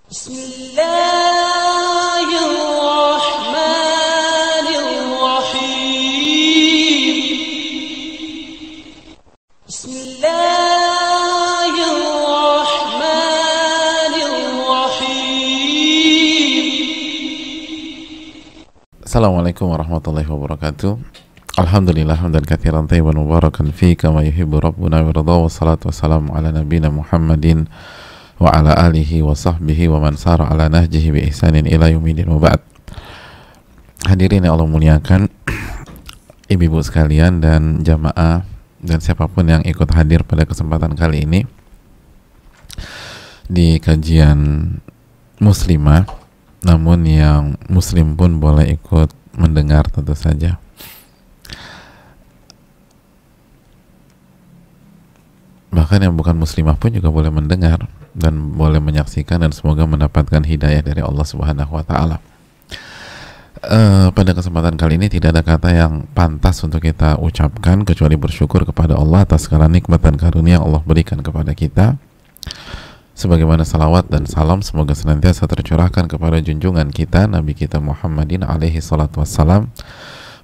Bismillahirrahmanirrahim. Bismillahirrahmanirrahim. Assalamualaikum warahmatullahi wabarakatuh. Alhamdulillah hamdan katsiran thayyiban mubarakan fi kama yuhibbu rabbuna wa yarda, wassalatu wassalamu ala nabiyyina Muhammadin wa ala alihi wa sahbihi wa man sara ala nahjihi bi ihsanin ila yaumil wa ba'd. Hadirin yang Allah muliakan, ibu-ibu sekalian dan jamaah dan siapapun yang ikut hadir pada kesempatan kali ini di kajian muslimah, namun yang muslim pun boleh ikut mendengar tentu saja. Bahkan yang bukan muslimah pun juga boleh mendengar dan boleh menyaksikan, dan semoga mendapatkan hidayah dari Allah Subhanahu wa Ta'ala. Pada kesempatan kali ini tidak ada kata yang pantas untuk kita ucapkan kecuali bersyukur kepada Allah atas segala nikmat dan karunia yang Allah berikan kepada kita. Sebagaimana salawat dan salam semoga senantiasa tercurahkan kepada junjungan kita Nabi kita Muhammadin alaihi salatu wassalam,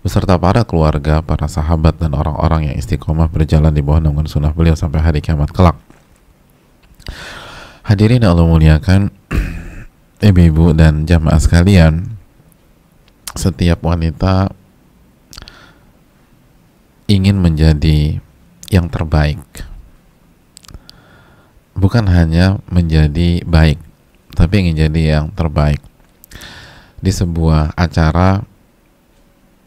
beserta para keluarga, para sahabat, dan orang-orang yang istiqomah berjalan di bawah naungan sunnah beliau sampai hari kiamat kelak. Hadirin yang Allah muliakan, ibu-ibu dan jamaah sekalian, setiap wanita ingin menjadi yang terbaik. Bukan hanya menjadi baik, tapi ingin jadi yang terbaik. Di sebuah acara,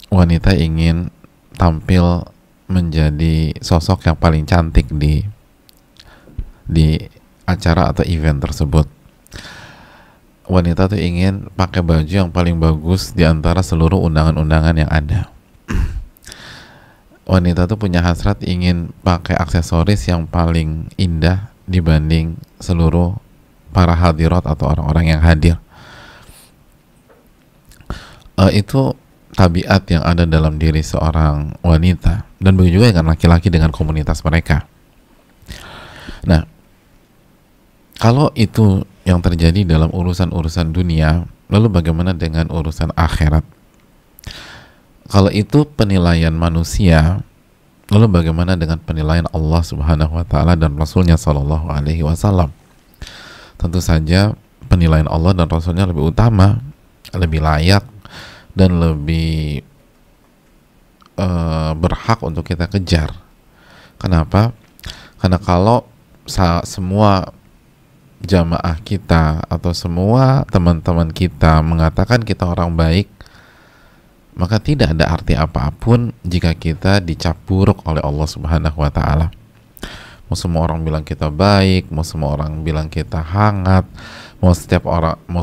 wanita ingin tampil menjadi sosok yang paling cantik di acara atau event tersebut. Wanita tuh ingin pakai baju yang paling bagus di antara seluruh undangan-undangan yang ada. Wanita tuh punya hasrat ingin pakai aksesoris yang paling indah dibanding seluruh para hadirat atau orang-orang yang hadir. Itu tabiat yang ada dalam diri seorang wanita, dan begitu juga dengan laki-laki dengan komunitas mereka. Nah, kalau itu yang terjadi dalam urusan-urusan dunia, lalu bagaimana dengan urusan akhirat? Kalau itu penilaian manusia, lalu bagaimana dengan penilaian Allah Subhanahu wa Ta'ala dan Rasulnya Sallallahu Alaihi Wasallam? Tentu saja penilaian Allah dan Rasulnya lebih utama, lebih layak, dan lebih berhak untuk kita kejar. Kenapa? Karena kalau semua jamaah kita atau semua teman-teman kita mengatakan kita orang baik, maka tidak ada arti apapun jika kita dicap buruk oleh Allah Subhanahu wa Ta'ala. Mau semua orang bilang kita baik, mau semua orang bilang kita hangat, mau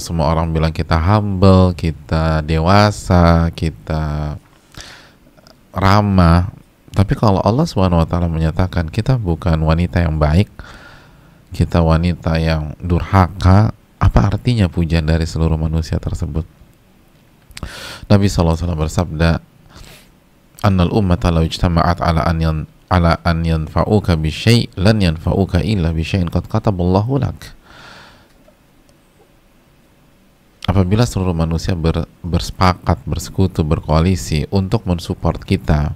semua orang bilang kita humble, kita dewasa, kita ramah, tapi kalau Allah Subhanahu wa Ta'ala menyatakan kita bukan wanita yang baik, kita wanita yang durhaka, apa artinya pujian dari seluruh manusia tersebut? Nabi SAW bersabda, annal ummata law ijtama'at ala an yanfa'uka bi syai' lan yanfa'uka illa bi syai'in qad kataballahu lak. Apabila seluruh manusia bersepakat, bersekutu, berkoalisi untuk mensupport kita,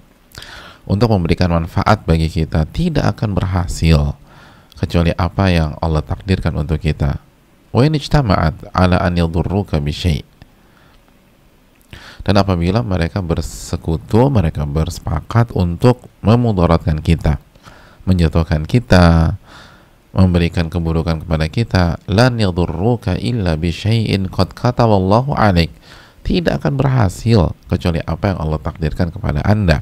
untuk memberikan manfaat bagi kita, tidak akan berhasil kecuali apa yang Allah takdirkan untuk kita. Wa in ijtama'at ala an yadurruka bi syai'. Dan apabila mereka bersekutu, mereka bersepakat untuk memudaratkan kita, menjatuhkan kita, memberikan keburukan kepada kita, lan yadurruka illa bi syai'in qad kataballahu 'alaik. Tidak akan berhasil kecuali apa yang Allah takdirkan kepada Anda.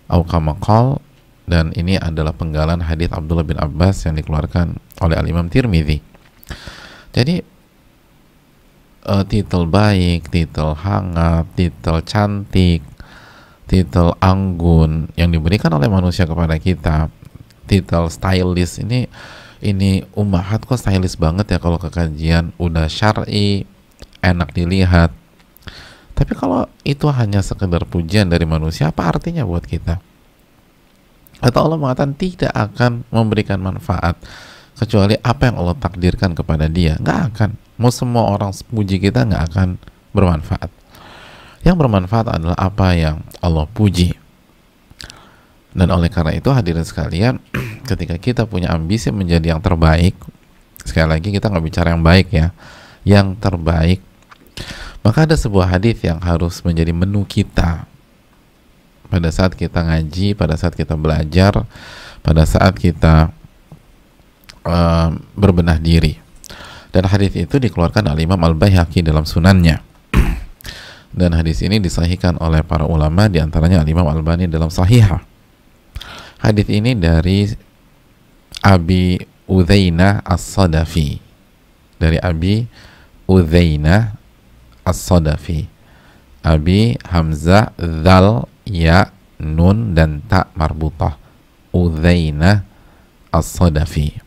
Au kama qala, dan ini adalah penggalan hadits Abdullah bin Abbas yang dikeluarkan oleh Al-Imam Tirmidzi. Jadi titel baik, titel hangat, titel cantik, titel anggun yang diberikan oleh manusia kepada kita, titel stylish, ini ummahat kok stylish banget ya kalau ke kajian, udah syar'i, enak dilihat. Tapi kalau itu hanya sekedar pujian dari manusia, apa artinya buat kita? Atau Allah mengatakan tidak akan memberikan manfaat kecuali apa yang Allah takdirkan kepada dia. Nggak akan. Mau semua orang puji kita, nggak akan bermanfaat. Yang bermanfaat adalah apa yang Allah puji. Dan oleh karena itu hadirin sekalian, ketika kita punya ambisi menjadi yang terbaik, sekali lagi kita nggak bicara yang baik ya, yang terbaik, maka ada sebuah hadis yang harus menjadi menu kita pada saat kita ngaji, pada saat kita belajar, pada saat kita berbenah diri. Dan hadis itu dikeluarkan oleh Imam Al-Baihaqi dalam sunannya. Dan hadis ini disahihkan oleh para ulama, diantaranya Imam Al-Albani dalam Sahihah. Hadis ini dari Abi Udzainah As-Sadafi, dari Abi Udzainah As-Sadafi, Abi Hamzah Dzal Ya Nun dan Ta marbutah, Udzainah As-Sadafi.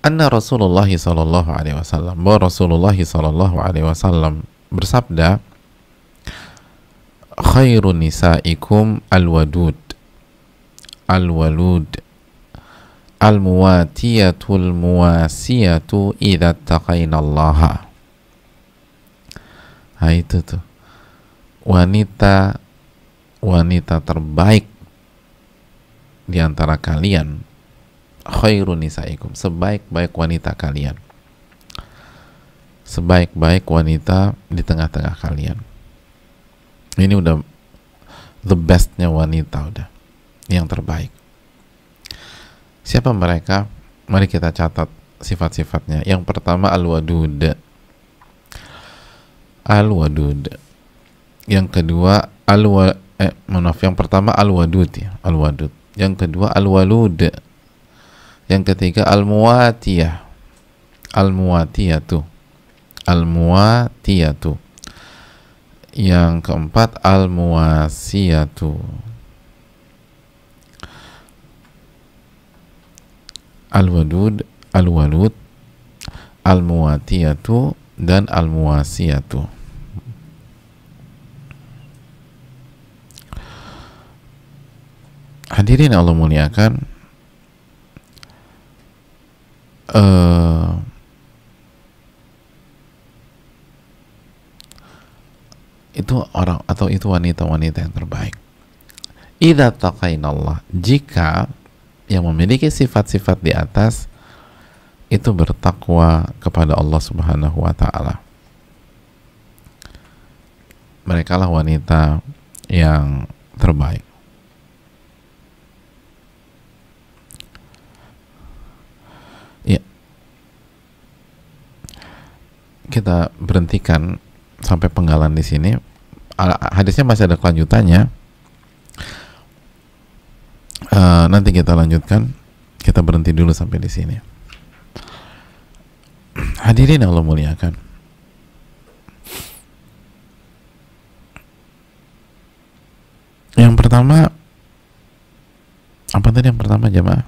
Anna Rasulullah sallallahu alaihi wasallam, bahwa Rasulullah sallallahu alaihi wasallam bersabda, khairun nisaikum al-wadud al-walud al-muwatiyatul muwasiyatu idza taqainallaha. Nah itu tuh wanita terbaik di antara kalian, khairun nisaikum, sebaik-baik wanita kalian, sebaik-baik wanita di tengah-tengah kalian. Ini udah the bestnya wanita, udah yang terbaik. Siapa mereka? Mari kita catat sifat-sifatnya. Yang pertama al-wadud, al-wadud. Yang kedua yang pertama al-wadud ya, al-wadud. Yang kedua al-walud. Yang ketiga al-muwatiyah, al-muwatiyatu, al-muwatiyatu. Yang keempat al-muwasiyatu, al-wadud, al-walud, al-muwatiyatu, dan al-muwasiyatu. Hadirin Allah muliakan, itu orang atau itu wanita-wanita yang terbaik. Idza taqainallah, jika yang memiliki sifat-sifat di atas itu bertakwa kepada Allah Subhanahu wa taala, merekalah wanita yang terbaik. Ya, kita berhentikan sampai penggalan di sini. Hadisnya masih ada kelanjutannya. Nanti kita lanjutkan. Kita berhenti dulu sampai di sini. Hadirin Allah muliakan, yang pertama apa tadi? Yang pertama jemaah,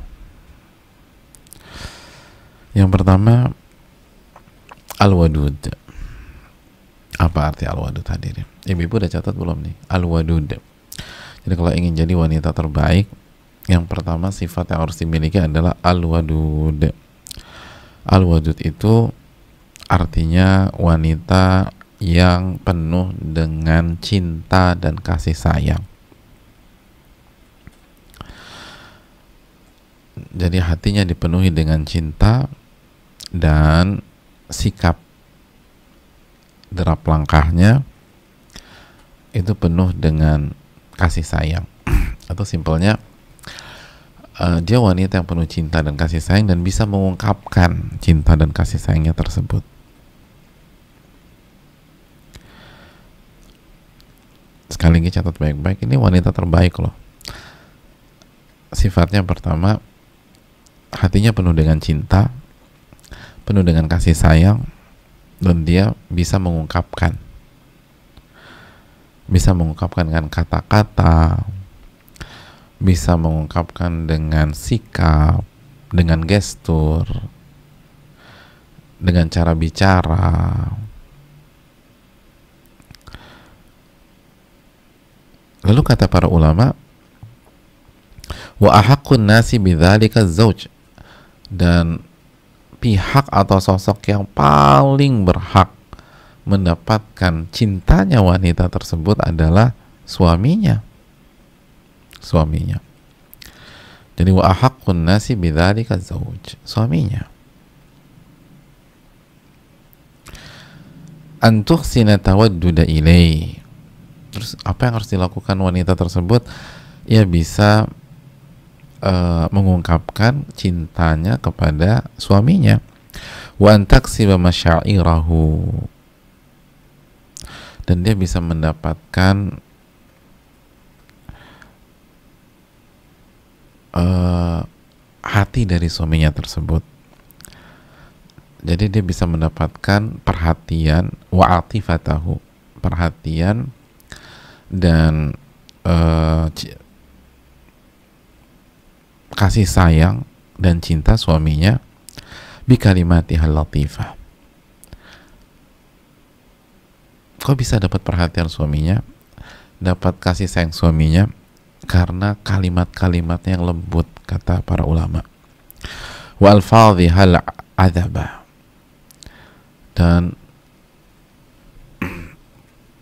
yang pertama al-wadud. Apa arti al-wadud hadirin? Ibu-ibu udah catat belum nih? Al-wadud. Jadi kalau ingin jadi wanita terbaik, yang pertama sifat yang harus dimiliki adalah al-wadud. Al-wadud itu artinya wanita yang penuh dengan cinta dan kasih sayang. Jadi hatinya dipenuhi dengan cinta dan sikap derap langkahnya itu penuh dengan kasih sayang. Atau simpelnya dia wanita yang penuh cinta dan kasih sayang dan bisa mengungkapkan cinta dan kasih sayangnya tersebut. Sekali lagi catat baik-baik, ini wanita terbaik loh. Sifatnya pertama, hatinya penuh dengan cinta, penuh dengan kasih sayang, dan dia bisa mengungkapkan dengan kata-kata, bisa mengungkapkan dengan sikap, dengan gestur, dengan cara bicara. Lalu kata para ulama, wa ahaqqun nasi bidzalika zauj, dan pihak atau sosok yang paling berhak mendapatkan cintanya wanita tersebut adalah suaminya. Jadi wa ahaqqun nasi bidzalika zauj, suaminya. An tuhsina tawadduda ilaihi. Terus apa yang harus dilakukan wanita tersebut? Ya bisa mengungkapkan cintanya kepada suaminya. Wa an taksiba masyairahu. Dan dia bisa mendapatkan hati dari suaminya tersebut. Jadi dia bisa mendapatkan perhatian, wa atifatahu, perhatian dan kasih sayang dan cinta suaminya bi kalimatihal latifah. Kok bisa dapat perhatian suaminya, dapat kasih sayang suaminya? Karena kalimat-kalimatnya yang lembut, kata para ulama. Wa alfadhihal adzaba, dan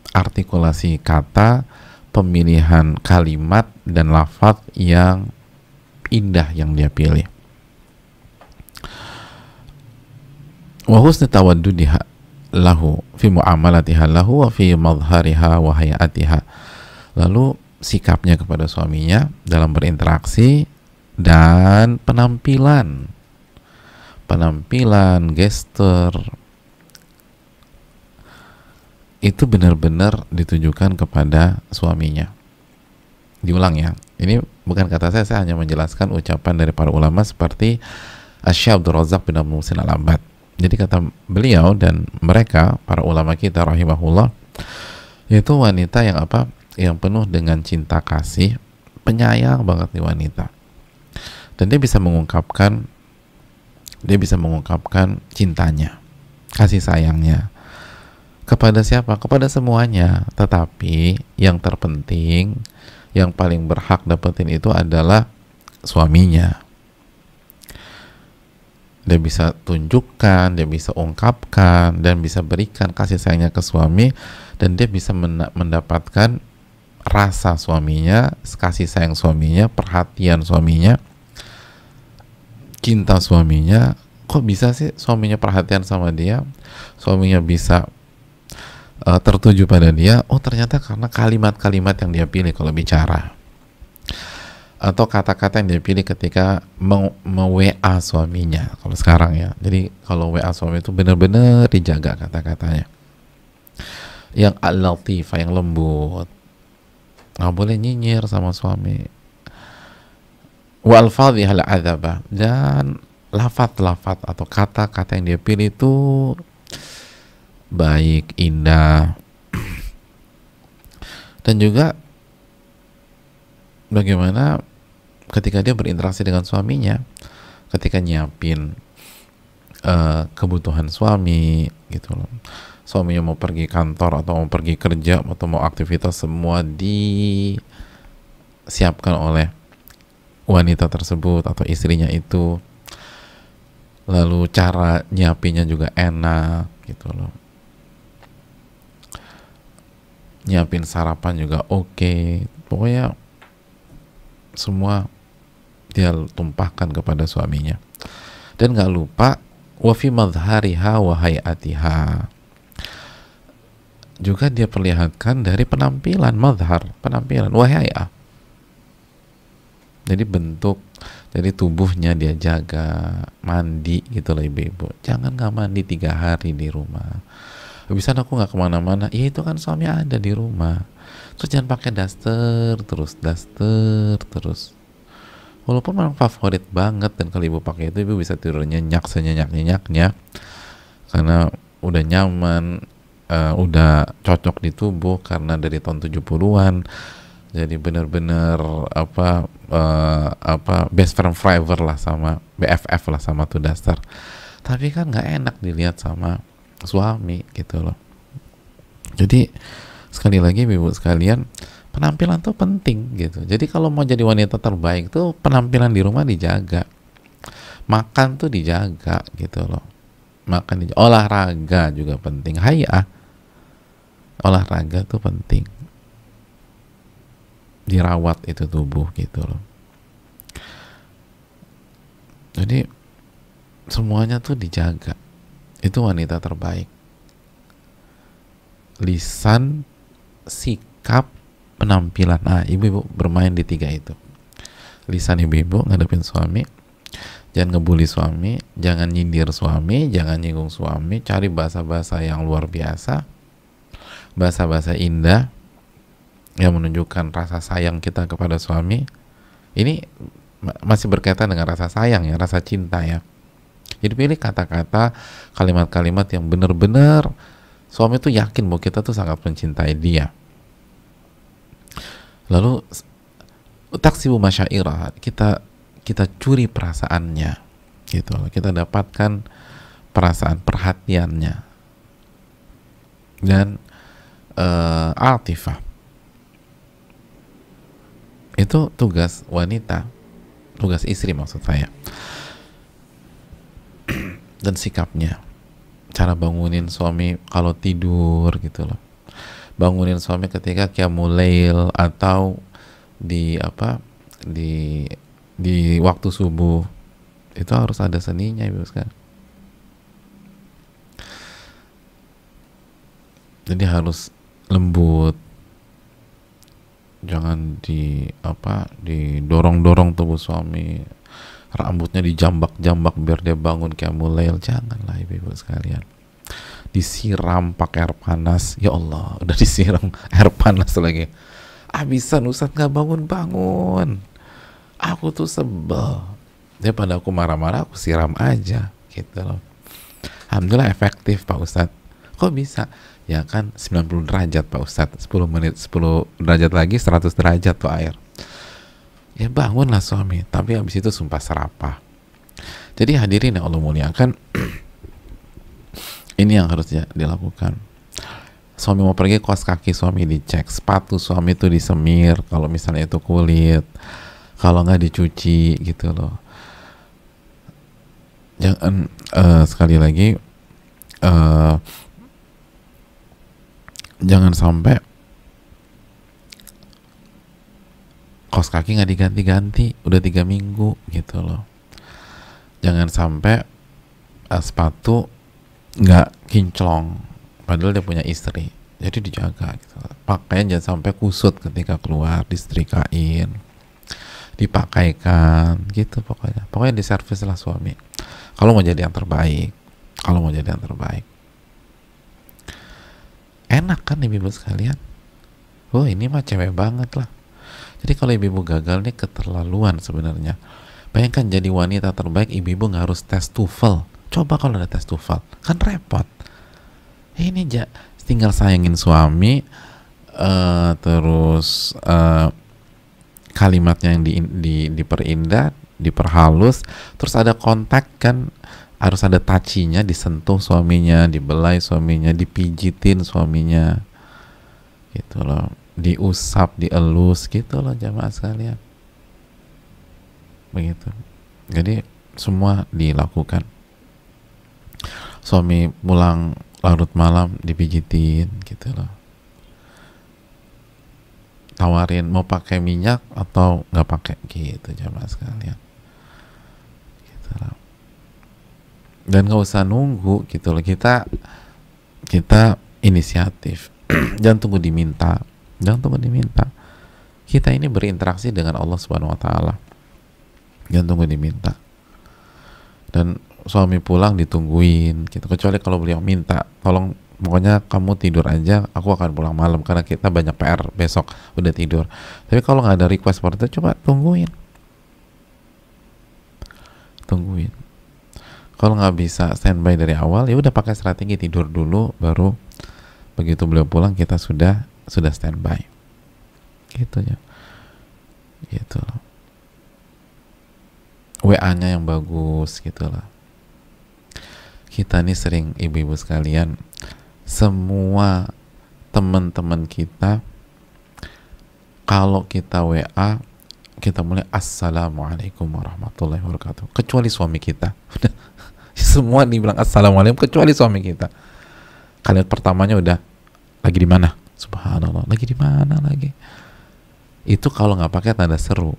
artikulasi kata, pemilihan kalimat dan lafaz yang indah yang dia pilih. Wa husni tawaddudiha lahu fi muamalatiha lahu wa fi madhariha wa hayatiha. Lalu sikapnya kepada suaminya dalam berinteraksi dan penampilan, gestur itu benar-benar ditujukan kepada suaminya. Diulang ya, ini bukan kata saya hanya menjelaskan ucapan dari para ulama seperti Asy-Syaikh Abdul Razak bin Abdul Muhsin Al-Abbad. Jadi kata beliau dan mereka, para ulama kita rahimahullah, yaitu wanita yang apa? Yang penuh dengan cinta kasih, penyayang banget nih wanita. Dan dia bisa mengungkapkan cintanya, kasih sayangnya kepada siapa? Kepada semuanya. Tetapi yang terpenting, yang paling berhak dapetin itu adalah suaminya. Dia bisa tunjukkan, dia bisa ungkapkan, dan bisa berikan kasih sayangnya ke suami, dan dia bisa mendapatkan rasa suaminya, kasih sayang suaminya, perhatian suaminya, cinta suaminya. Kok bisa sih suaminya perhatian sama dia, suaminya bisa tertuju pada dia? Oh, ternyata karena kalimat-kalimat yang dia pilih kalau bicara, atau kata-kata yang dia pilih ketika WA suaminya kalau sekarang ya. Jadi kalau WA suami itu benar-benar dijaga kata-katanya, yang al-latifah, yang lembut, nggak boleh nyinyir sama suami. Wa alfadhihal adzaba, dan lafaz-lafaz atau kata-kata yang dia pilih itu baik, indah. Dan juga bagaimana ketika dia berinteraksi dengan suaminya, ketika nyiapin kebutuhan suami gitu loh. Suaminya mau pergi kantor atau mau pergi kerja atau mau aktivitas, semua disiapkan oleh wanita tersebut atau istrinya itu. Lalu cara nyiapinnya juga enak gitu loh. Nyiapin sarapan juga oke. Pokoknya semua dia tumpahkan kepada suaminya. Dan gak lupa wa fi madhariha wa hayatiha, juga dia perlihatkan dari penampilan, madhar, penampilan, wa hayah, jadi bentuk, jadi tubuhnya dia jaga. Mandi gitu loh ibu-ibu, jangan gak mandi 3 hari di rumah, bisa aku gak kemana-mana. Ya itu kan suami ada di rumah. Terus jangan pakai daster terus. Walaupun memang favorit banget, dan kalau ibu pakai itu ibu bisa tidur nyenyak senyenyak-nyenyaknya karena udah nyaman, udah cocok di tubuh karena dari tahun 70-an. Jadi bener-bener best friend forever lah, sama BFF lah sama tuh daster. Tapi kan nggak enak dilihat sama suami gitu loh. Jadi sekali lagi ibu sekalian, penampilan tuh penting gitu. Jadi kalau mau jadi wanita terbaik tuh penampilan di rumah dijaga. Makan tuh dijaga gitu loh, makan dijaga. Olahraga juga penting, hayah, olahraga tuh penting, dirawat itu tubuh gitu loh. Jadi semuanya tuh dijaga. Itu wanita terbaik. Lisan, sikap, penampilan. Nah, ibu-ibu bermain di 3 itu. Lisan ibu-ibu ngadepin suami, jangan ngebully suami, jangan nyindir suami, jangan nyinggung suami, cari bahasa-bahasa yang luar biasa, bahasa-bahasa indah yang menunjukkan rasa sayang kita kepada suami. Ini masih berkaitan dengan rasa sayang ya, rasa cinta ya. Jadi pilih kata-kata, kalimat-kalimat yang benar-benar suami tuh yakin bahwa kita tuh sangat mencintai dia. Lalu taksibu masyairah, kita curi perasaannya gitu loh. Kita dapatkan perasaan, perhatiannya, dan atifah. Itu tugas wanita, tugas istri maksud saya. Dan sikapnya, cara bangunin suami kalau tidur gitu loh, bangunin suami ketika qiyamul lail atau di waktu subuh, itu harus ada seninya ibu sekalian. Jadi harus lembut, jangan didorong-dorong tubuh suami, rambutnya dijambak-jambak biar dia bangun qiyamul lail. Janganlah ibu-ibu sekalian. Disiram pakai air panas, ya Allah, udah disiram air panas lagi, abisan Ustadz nggak bangun-bangun. Aku tuh sebel. Daripada aku marah-marah, aku siram aja gitu loh. Alhamdulillah efektif Pak Ustadz. Kok bisa? Ya kan 90 derajat Pak Ustadz, 10 menit 10 derajat lagi 100 derajat tuh air. Ya bangunlah suami, tapi habis itu sumpah serapah. Jadi hadirin yang Allah muliakan, ini yang harusnya dilakukan. Suami mau pergi, kaos kaki suami dicek, sepatu suami itu disemir kalau misalnya itu kulit, kalau nggak dicuci gitu loh. Jangan sekali lagi jangan sampai kaos kaki nggak diganti-ganti udah 3 minggu gitu loh. Jangan sampai sepatu nggak kinclong padahal dia punya istri, jadi dijaga gitu. Pakaian jangan sampai kusut ketika keluar, disetrikain, dipakaikan gitu. Pokoknya diservis lah suami kalau mau jadi yang terbaik. Enak kan ibu-ibu sekalian? Oh ini mah cewek banget lah. Jadi kalau ibu-ibu gagal nih keterlaluan sebenarnya. Bayangkan jadi wanita terbaik, ibu-ibu nggak harus tes TOEFL. Coba kalau ada tes TOEFL, kan repot. Ini tinggal sayangin suami, terus kalimatnya yang diperindah, diperhalus, terus ada kontak kan, harus ada touchy-nya, disentuh suaminya, dibelai suaminya, dipijitin suaminya, gitu loh, diusap, dielus, gitu loh jamaah sekalian. Begitu. Jadi semua dilakukan. Suami pulang larut malam dipijitin, gitu loh. Tawarin mau pakai minyak atau nggak pakai, gitu jamaah sekalian. Gitu loh. Dan nggak usah nunggu gitu loh, kita inisiatif. Jangan tunggu diminta. Kita ini berinteraksi dengan Allah Subhanahu Wa Taala. Jangan tunggu diminta. Dan suami pulang ditungguin gitu. Kecuali kalau beliau minta, tolong pokoknya kamu tidur aja, aku akan pulang malam karena kita banyak PR besok, udah tidur. Tapi kalau nggak ada request seperti itu, coba tungguin. Kalau nggak bisa standby dari awal, ya udah pakai strategi tidur dulu, baru begitu beliau pulang kita sudah standby. Gitu ya. Gitu loh. WA-nya yang bagus gitu loh. Kita nih sering ibu-ibu sekalian, semua teman-teman kita kalau kita WA kita mulai assalamualaikum warahmatullahi wabarakatuh, kecuali suami kita. Semua dibilang assalamualaikum kecuali suami kita. Kalimat pertamanya udah, lagi di mana? Subhanallah, lagi di mana lagi? Itu kalau nggak pakai tanda seru.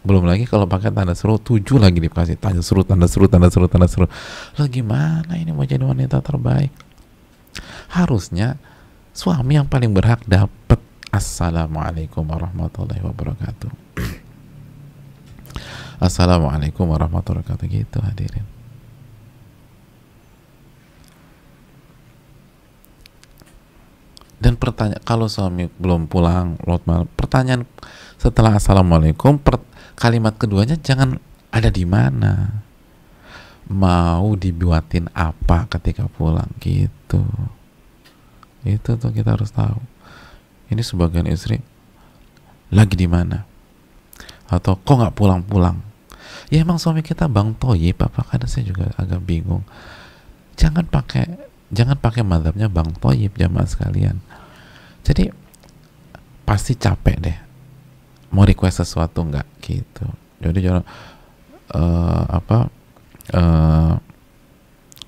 Belum lagi kalau pakai tanda seru, 7 lagi dikasih tanda seru, tanda seru, tanda seru, tanda seru. Lo gimana ini mau jadi wanita terbaik? Harusnya suami yang paling berhak dapat assalamualaikum warahmatullahi wabarakatuh. Assalamualaikum warahmatullahi wabarakatuh, gitu hadirin. Dan pertanyaan, kalau suami belum pulang lot malam, pertanyaan setelah assalamualaikum, kalimat keduanya jangan ada di mana, mau dibuatin apa ketika pulang, gitu. Itu tuh kita harus tahu. Ini sebagian istri lagi di mana, atau kok nggak pulang-pulang. Ya emang suami kita bang toyib apa? Kadang saya juga agak bingung. Jangan pakai mazhabnya bang toyib, jamaah sekalian. Jadi pasti capek deh mau request sesuatu nggak, gitu. Jadi jangan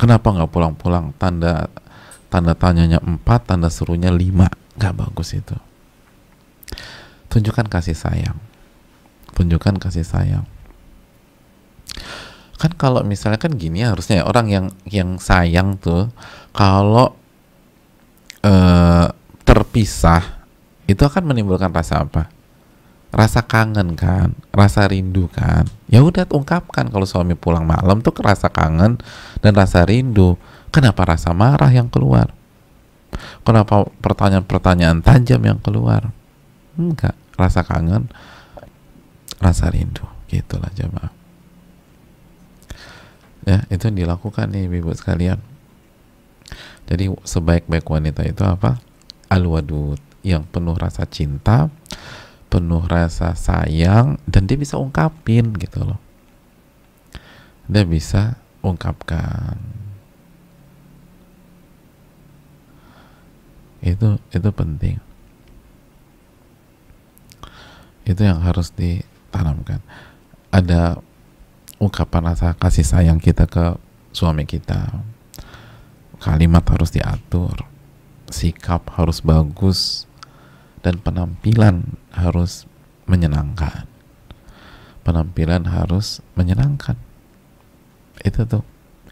kenapa nggak pulang-pulang, tanda tanyanya 4, tanda serunya 5, nggak bagus itu. Tunjukkan kasih sayang, kan. Kalau misalnya kan gini, harusnya orang yang sayang tuh kalau terpisah itu akan menimbulkan rasa apa? Rasa kangen kan, rasa rindu kan. Ya udah ungkapkan kalau suami pulang malam tuh rasa kangen dan rasa rindu. Kenapa rasa marah yang keluar? Kenapa pertanyaan-pertanyaan tajam yang keluar? Enggak, rasa kangen, rasa rindu, gitulah jemaah. Ya, itu yang dilakukan nih ibu sekalian. Jadi sebaik-baik wanita itu apa? Al-wadud, yang penuh rasa cinta, penuh rasa sayang, dan dia bisa ungkapin gitu loh. Dia bisa ungkapkan. Itu penting. Itu yang harus ditanamkan. Ada ungkapan rasa kasih sayang kita ke suami kita. Kalimat harus diatur, sikap harus bagus, dan penampilan harus menyenangkan. Itu tuh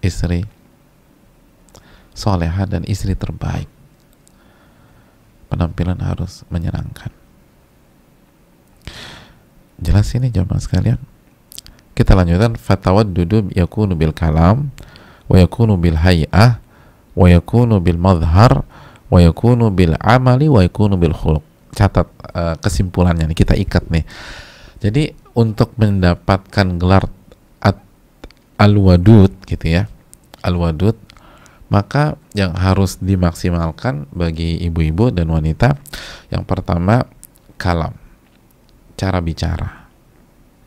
istri solehah dan istri terbaik. Penampilan harus menyenangkan. Jelas ini jamaah sekalian. Kita lanjutkan. Fatawaddudu yakunu bil kalam, wa yakunu bil hay'ah, wa yakunu bil madhar, wa yakunu bil amali, wa yakunu bil khuluq. Catat kesimpulannya nih, kita ikat nih. Jadi untuk mendapatkan gelar al-wadud gitu ya, al-wadud, maka yang harus dimaksimalkan bagi ibu-ibu dan wanita, yang pertama kalam, cara bicara,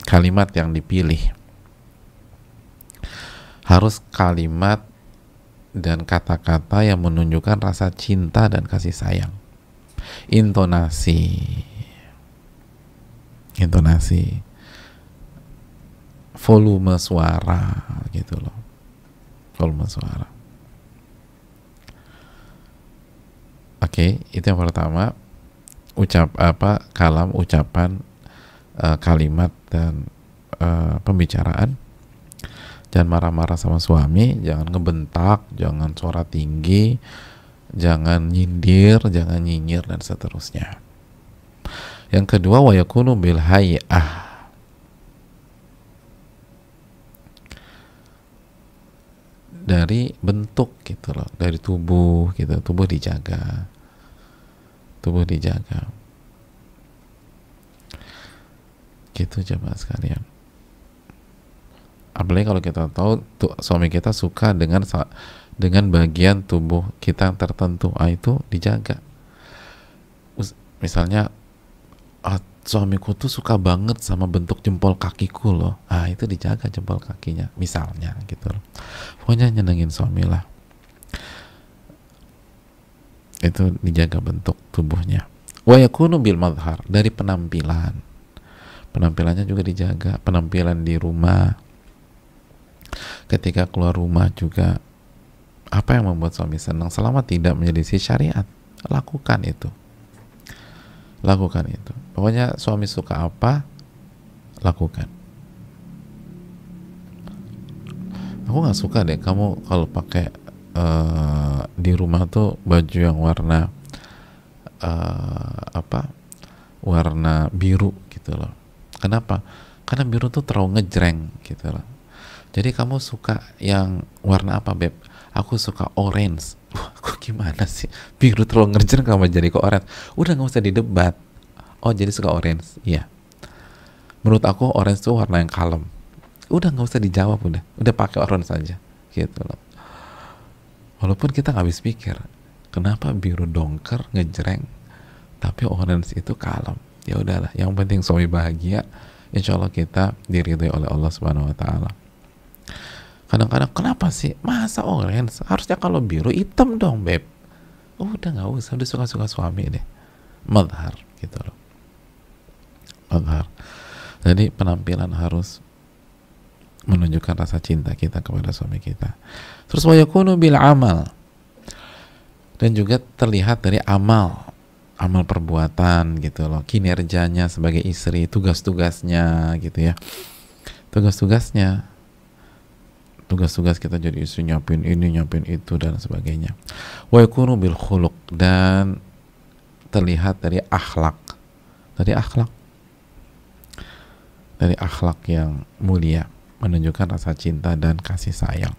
kalimat yang dipilih harus kalimat dan kata-kata yang menunjukkan rasa cinta dan kasih sayang. Intonasi, volume suara gitu loh, volume suara. Oke, itu yang pertama. Kalam, ucapan, kalimat, dan pembicaraan. Jangan marah-marah sama suami, jangan ngebentak, jangan suara tinggi, jangan nyindir, jangan nyinyir, dan seterusnya. Yang kedua, wa yakunu bil hay'ah, dari bentuk gitu loh, dari tubuh gitu, tubuh dijaga. Gitu jemaah sekalian. Apalagi kalau kita tahu suami kita suka dengan bagian tubuh kita yang tertentu, itu dijaga. Misalnya suamiku tuh suka banget sama bentuk jempol kakiku loh, itu dijaga jempol kakinya misalnya gitu loh. Pokoknya nyenengin suami lah, itu dijaga bentuk tubuhnya. Wa yakunu bil madhar, dari penampilan penampilannya juga dijaga, penampilan di rumah, ketika keluar rumah juga, apa yang membuat suami senang selama tidak menyelisih syariat, lakukan itu. Pokoknya suami suka apa, lakukan. Aku nggak suka deh kamu kalau pakai di rumah tuh baju yang warna warna biru gitu loh. Kenapa? Karena biru tuh terlalu ngejreng gitu loh. Jadi kamu suka yang warna apa, Beb? Aku suka orange. Aku gimana sih? Biru terlalu ngejreng, kamu jadi ke orange. Udah nggak usah didebat. Oh, jadi suka orange? Iya. Menurut aku orange tuh warna yang kalem. Udah nggak usah dijawab, udah pakai orange saja gitu loh. Walaupun kita nggak habis pikir, kenapa biru dongker ngejreng tapi orange itu kalem. Ya udahlah, yang penting suami bahagia, insya Allah kita diridhoi oleh Allah Subhanahu Wa Taala. Kadang-kadang kenapa sih masa orange, harusnya kalau biru hitam dong, Beb. Udah nggak usah, udah suka-suka suami deh, madhar gitu loh, madhar. Jadi penampilan harus menunjukkan rasa cinta kita kepada suami kita. Terus wa yakunu bil amal, dan juga terlihat dari amal perbuatan gitu loh, kinerjanya sebagai istri, tugas-tugasnya gitu ya, tugas kita jadi istri, nyiapin ini, nyiapin itu dan sebagainya. Wa yakunu bil khuluq, dan terlihat dari akhlak, dari akhlak yang mulia, menunjukkan rasa cinta dan kasih sayang.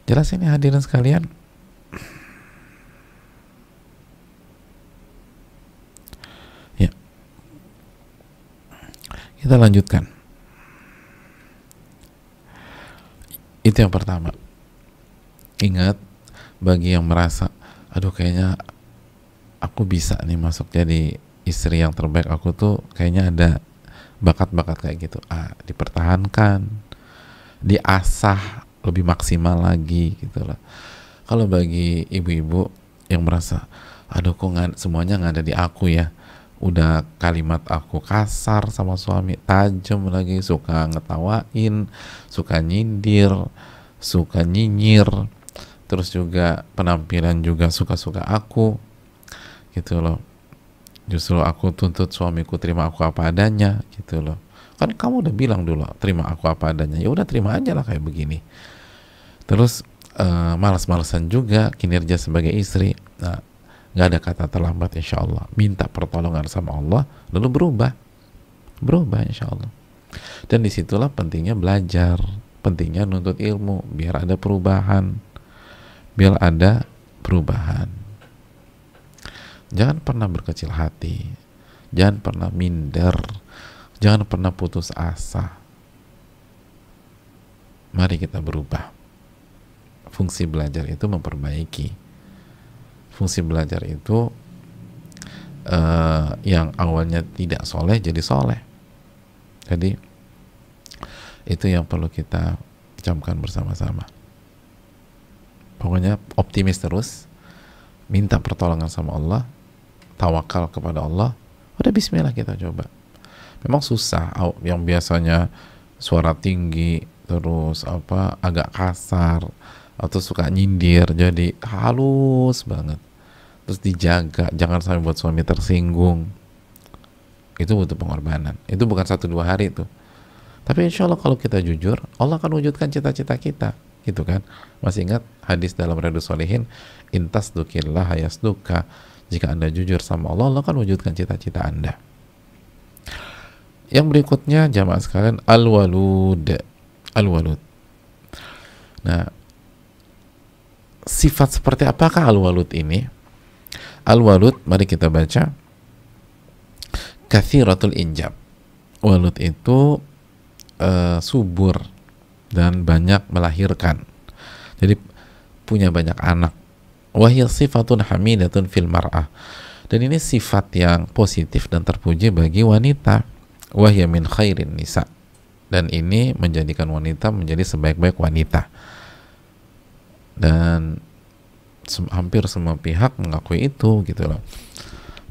Jelas ini hadirin sekalian? Ya, kita lanjutkan. Itu yang pertama. Ingat, bagi yang merasa, aduh kayaknya aku bisa nih masuk jadi istri yang terbaik, aku tuh kayaknya ada bakat-bakat kayak gitu, dipertahankan, diasah lebih maksimal lagi gitu loh. Kalau bagi ibu-ibu yang merasa, aduh kok semuanya nggak ada di aku ya, udah kalimat aku kasar sama suami, tajam lagi, suka ngetawain, suka nyindir, suka nyinyir, terus juga penampilan juga suka-suka aku gitu loh. Justru aku tuntut suamiku terima aku apa adanya gitu loh. Kan kamu udah bilang dulu terima aku apa adanya, ya udah terima aja lah kayak begini. Terus malas-malasan juga kinerja sebagai istri. Nah, nggak ada kata terlambat, insya Allah. Minta pertolongan sama Allah, lalu berubah insya Allah. Dan disitulah pentingnya belajar, pentingnya nuntut ilmu, biar ada perubahan. Jangan pernah berkecil hati, jangan pernah minder, jangan pernah putus asa. Mari kita berubah. Fungsi belajar itu memperbaiki. Fungsi belajar itu yang awalnya tidak soleh jadi soleh. Jadi itu yang perlu kita camkan bersama-sama. Pokoknya optimis terus, minta pertolongan sama Allah, tawakal kepada Allah, udah bismillah kita coba. Memang susah, yang biasanya suara tinggi terus agak kasar atau suka nyindir jadi halus banget, terus dijaga jangan sampai buat suami tersinggung. Itu butuh pengorbanan, itu bukan 1-2 hari tuh, tapi insya Allah kalau kita jujur, Allah akan wujudkan cita-cita kita gitu kan. Masih ingat hadis dalam Riyadhus Shalihin, intas dukillah yasduka, jika Anda jujur sama Allah, Allah akan wujudkan cita-cita Anda. Yang berikutnya jamaah sekalian, al-walud. Nah, sifat seperti apakah al-walud ini? Al-walud, mari kita baca. Kathiratul injab. Walud itu subur dan banyak melahirkan. Jadi punya banyak anak. Wahya sifatun hamidatun fil mar'ah. Dan ini sifat yang positif dan terpuji bagi wanita. Wahya min khairin nisa. Dan ini menjadikan wanita menjadi sebaik-baik wanita. Dan hampir semua pihak mengakui itu gitu loh.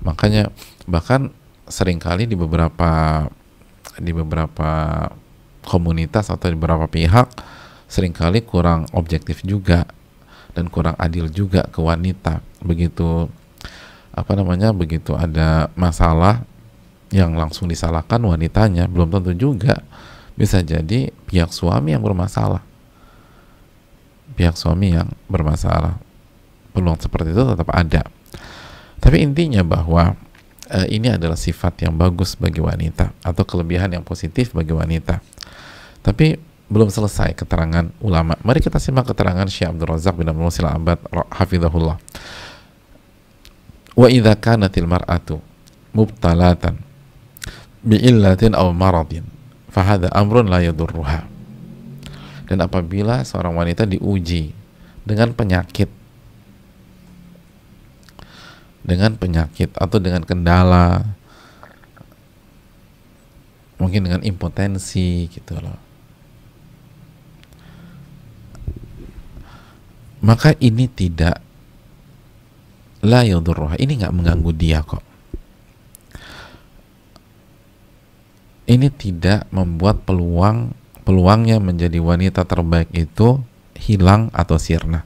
Makanya bahkan seringkali di beberapa komunitas atau di beberapa pihak seringkali kurang objektif juga dan kurang adil juga ke wanita. Begitu begitu ada masalah yang langsung disalahkan wanitanya, belum tentu juga. Bisa jadi pihak suami yang bermasalah. Peluang seperti itu tetap ada. Tapi intinya bahwa ini adalah sifat yang bagus bagi wanita atau kelebihan yang positif bagi wanita. Tapi belum selesai keterangan ulama. Mari kita simak keterangan Syekh Abdul Razak bin Abdul Muhsin Al-Abbad hafizahullah. Wa idza kanatil mar'atu mubtalatan bi'illatin aw maradin fahadha amrun la yadurruha. Dan apabila seorang wanita diuji dengan penyakit atau dengan kendala, mungkin dengan impotensi gitu loh, maka ini tidak la yadurruha, ini nggak mengganggu dia kok. Ini tidak membuat peluangnya menjadi wanita terbaik itu hilang atau sirna.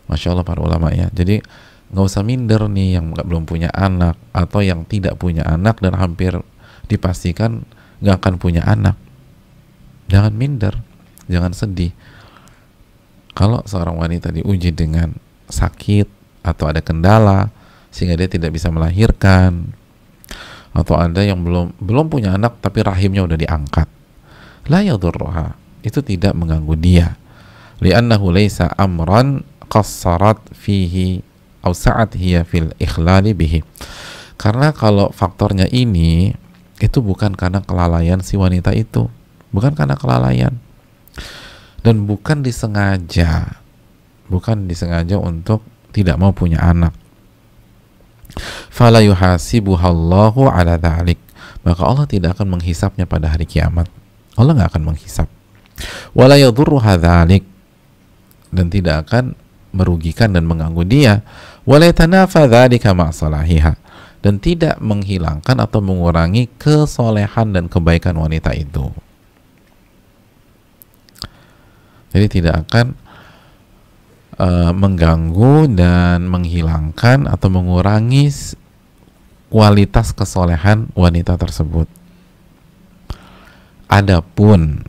Masya Allah para ulama ya. Jadi nggak usah minder nih yang belum punya anak atau yang tidak punya anak dan hampir dipastikan nggak akan punya anak. Jangan minder, jangan sedih. Kalau seorang wanita diuji dengan sakit atau ada kendala sehingga dia tidak bisa melahirkan, atau ada yang belum punya anak tapi rahimnya udah diangkat, la yadurruha, itu tidak mengganggu dia, li'annahu laysa amran qassarat fihi aw sa'at hiya fil ikhlali bihi. Karena kalau faktornya ini, itu bukan karena kelalaian si wanita itu, bukan karena kelalaian dan bukan disengaja untuk tidak mau punya anak. Fala yuhasibuhallahu ala dhalik, maka Allah tidak akan menghisapnya pada hari kiamat. Allah nggak akan menghisap. Wala yadurruha dhalik, dan tidak akan merugikan dan mengganggu dia. Wala yatanafa dhalika ma'salahiha, dan tidak menghilangkan atau mengurangi kesolehan dan kebaikan wanita itu. Jadi tidak akan mengganggu dan menghilangkan atau mengurangi kualitas kesolehan wanita tersebut. Adapun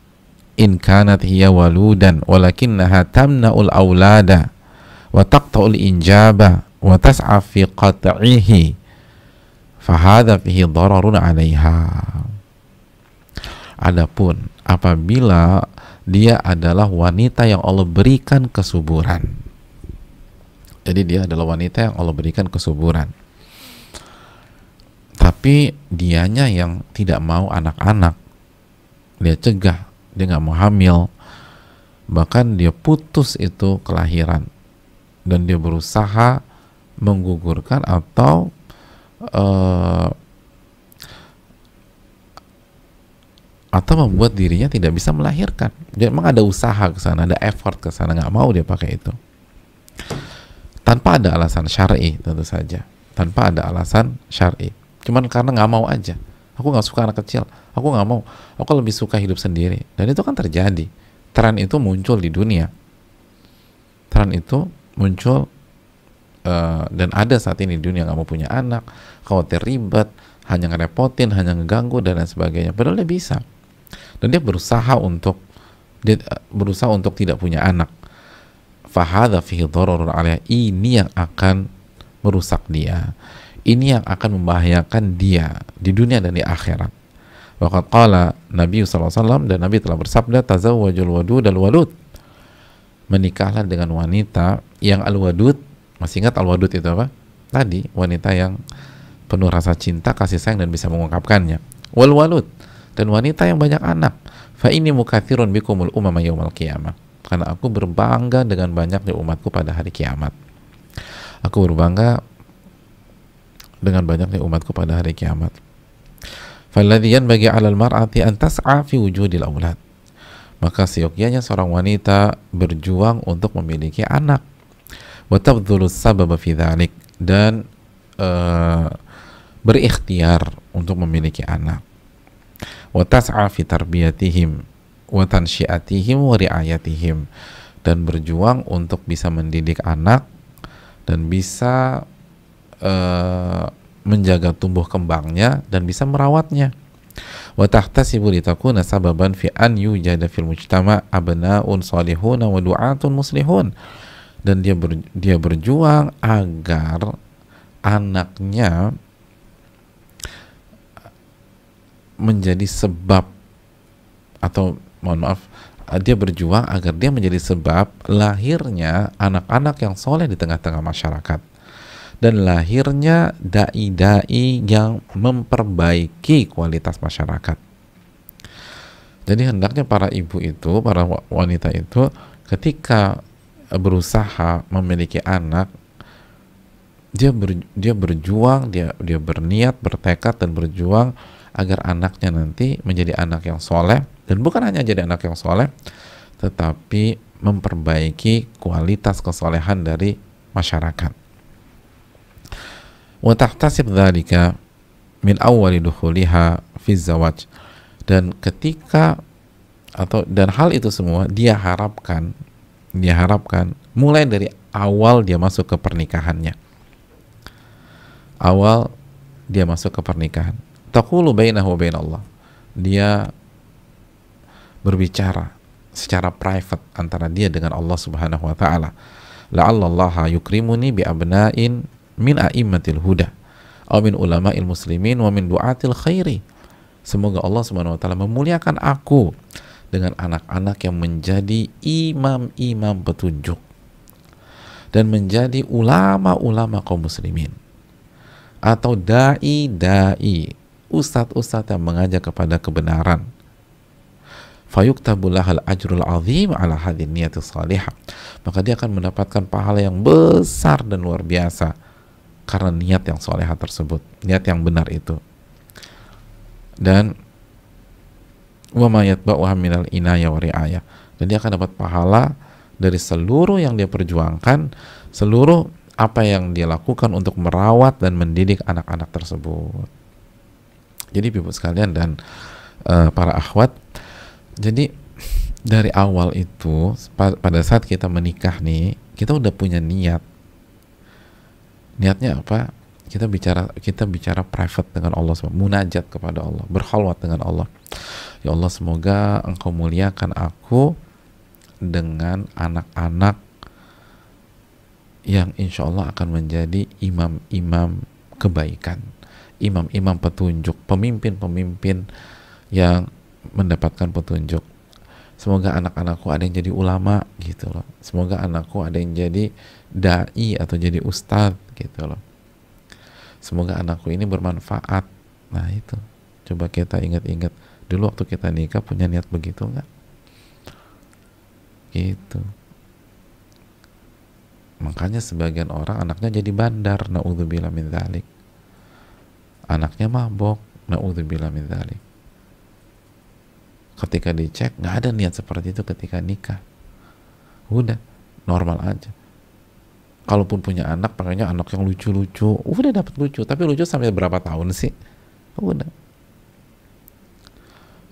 in kanat hiya waludan walakinnaha tamna'ul aulada wa taqta'ul injaba wa tas'a fi qat'ihi fahadha fihi dararun 'alaiha. Adapun apabila dia adalah wanita yang Allah berikan kesuburan, jadi dia adalah wanita yang Allah berikan kesuburan, tapi dianya yang tidak mau anak-anak, dia cegah, dia nggak mau hamil, bahkan dia putus itu kelahiran dan dia berusaha menggugurkan atau membuat dirinya tidak bisa melahirkan. Dia memang ada usaha ke sana, ada effort ke sana, nggak mau dia pakai itu. Tanpa ada alasan syar'i, tentu saja. Tanpa ada alasan syar'i. Cuman karena nggak mau aja. Aku nggak suka anak kecil. Aku nggak mau. Aku lebih suka hidup sendiri. Dan itu kan terjadi. Tren itu muncul di dunia. Tren itu muncul dan ada saat ini di dunia, nggak mau punya anak, khawatir ribet, hanya ngerepotin, hanya ngeganggu dan lain sebagainya. Padahal dia bisa. Dan dia berusaha untuk tidak punya anak. Fahadha fihi dhararun 'alaiha, ini yang akan merusak dia. Ini yang akan membahayakan dia di dunia dan di akhirat. Waqad qala Nabi SAW, dan Nabi telah bersabda, tazawwajul wadud al-walud, menikahlah dengan wanita yang al-wadud. Masih ingat al-wadud itu apa? Tadi wanita yang penuh rasa cinta, kasih sayang dan bisa mengungkapkannya. Wal walud, dan wanita yang banyak anak. Fa inni mukatsirun bikumul umama yaumal qiyamah, karena aku berbangga dengan banyaknya umatku pada hari kiamat. Aku berbangga dengan banyaknya umatku pada hari kiamat. Falladhi yanbaghi 'alal mar'ati an tas'a fi wujudil aulad, maka seyogyanya seorang wanita berjuang untuk memiliki anak. Wa tabdhulu sababa fi dzalik, dan berikhtiar untuk memiliki anak, wa tas'a fi tarbiyatihim wa tansyiatihim wa riayatihim, dan berjuang untuk bisa mendidik anak dan bisa menjaga tumbuh kembangnya dan bisa merawatnya. Wa tahtasibu litakuna sababan fi an yujada fil mujtama abnaun salihun wa du'atun muslihun, dan dia berjuang agar anaknya menjadi sebab, atau mohon maaf, dia berjuang agar dia menjadi sebab lahirnya anak-anak yang soleh di tengah-tengah masyarakat dan lahirnya dai-dai yang memperbaiki kualitas masyarakat. Jadi hendaknya para ibu itu, para wanita itu, ketika berusaha memiliki anak, dia berjuang, dia berniat, bertekad dan berjuang agar anaknya nanti menjadi anak yang soleh, dan bukan hanya jadi anak yang soleh, tetapi memperbaiki kualitas kesolehan dari masyarakat. Wa tahtasib dzalika min awwali dukhuliha fi zawaj, dan ketika dan hal itu semua dia harapkan mulai dari awal dia masuk ke pernikahannya. Awal dia masuk ke pernikahan. Taqulu bainahu wa bain Allah. Dia berbicara secara private antara dia dengan Allah Subhanahu wa taala. La'allallaha yukrimuni bi abna'in min a'immatil huda aw min ulama'il muslimin wa min du'atil khairi. Semoga Allah Subhanahu wa taala memuliakan aku dengan anak-anak yang menjadi imam-imam petunjuk dan menjadi ulama-ulama kaum muslimin, atau dai-dai, ustadz-ustadz yang mengajak kepada kebenaran. Fayuktabu lahal ajrul azim ala hadhin niyatis salihah, maka dia akan mendapatkan pahala yang besar dan luar biasa karena niat yang salihah tersebut, niat yang benar itu. Dan wa ma yatba'uha minal inaya wa ri'ayah, dan dia akan dapat pahala dari seluruh yang dia perjuangkan, seluruh apa yang dia lakukan untuk merawat dan mendidik anak-anak tersebut. Jadi ibu sekalian dan para akhwat, jadi dari awal itu pada saat kita menikah nih, kita udah punya niat. Niatnya apa? Kita bicara private dengan Allah, munajat kepada Allah, berkhalwat dengan Allah. Ya Allah, semoga Engkau muliakan aku dengan anak-anak yang insya Allah akan menjadi imam-imam kebaikan, imam-imam petunjuk, pemimpin-pemimpin yang mendapatkan petunjuk. Semoga anak-anakku ada yang jadi ulama gitu loh. Semoga anakku ada yang jadi dai atau jadi ustadz gitu loh. Semoga anakku ini bermanfaat. Nah itu, coba kita ingat-ingat dulu waktu kita nikah punya niat begitu nggak? Gitu. Makanya sebagian orang anaknya jadi bandar, na'udzubillah min dzalik. Anaknya mabok, na'udzubillah min dzalik. Ketika dicek nggak ada niat seperti itu ketika nikah. Udah normal aja. Kalaupun punya anak, pengennya anak yang lucu-lucu. Udah dapat lucu, tapi lucu sampai berapa tahun sih? Udah.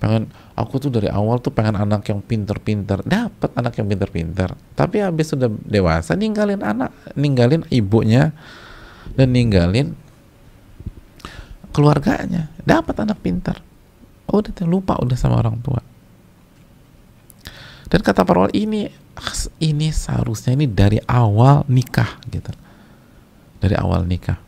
Pengen, aku tuh dari awal tuh pengen anak yang pinter-pinter. Dapat anak yang pinter-pinter. Tapi habis sudah dewasa, ninggalin ibunya dan ninggalin keluarganya. Dapat anak pintar. Udah lupa udah sama orang tua. Dan kata para ulama, ini seharusnya ini dari awal nikah gitu. Dari awal nikah.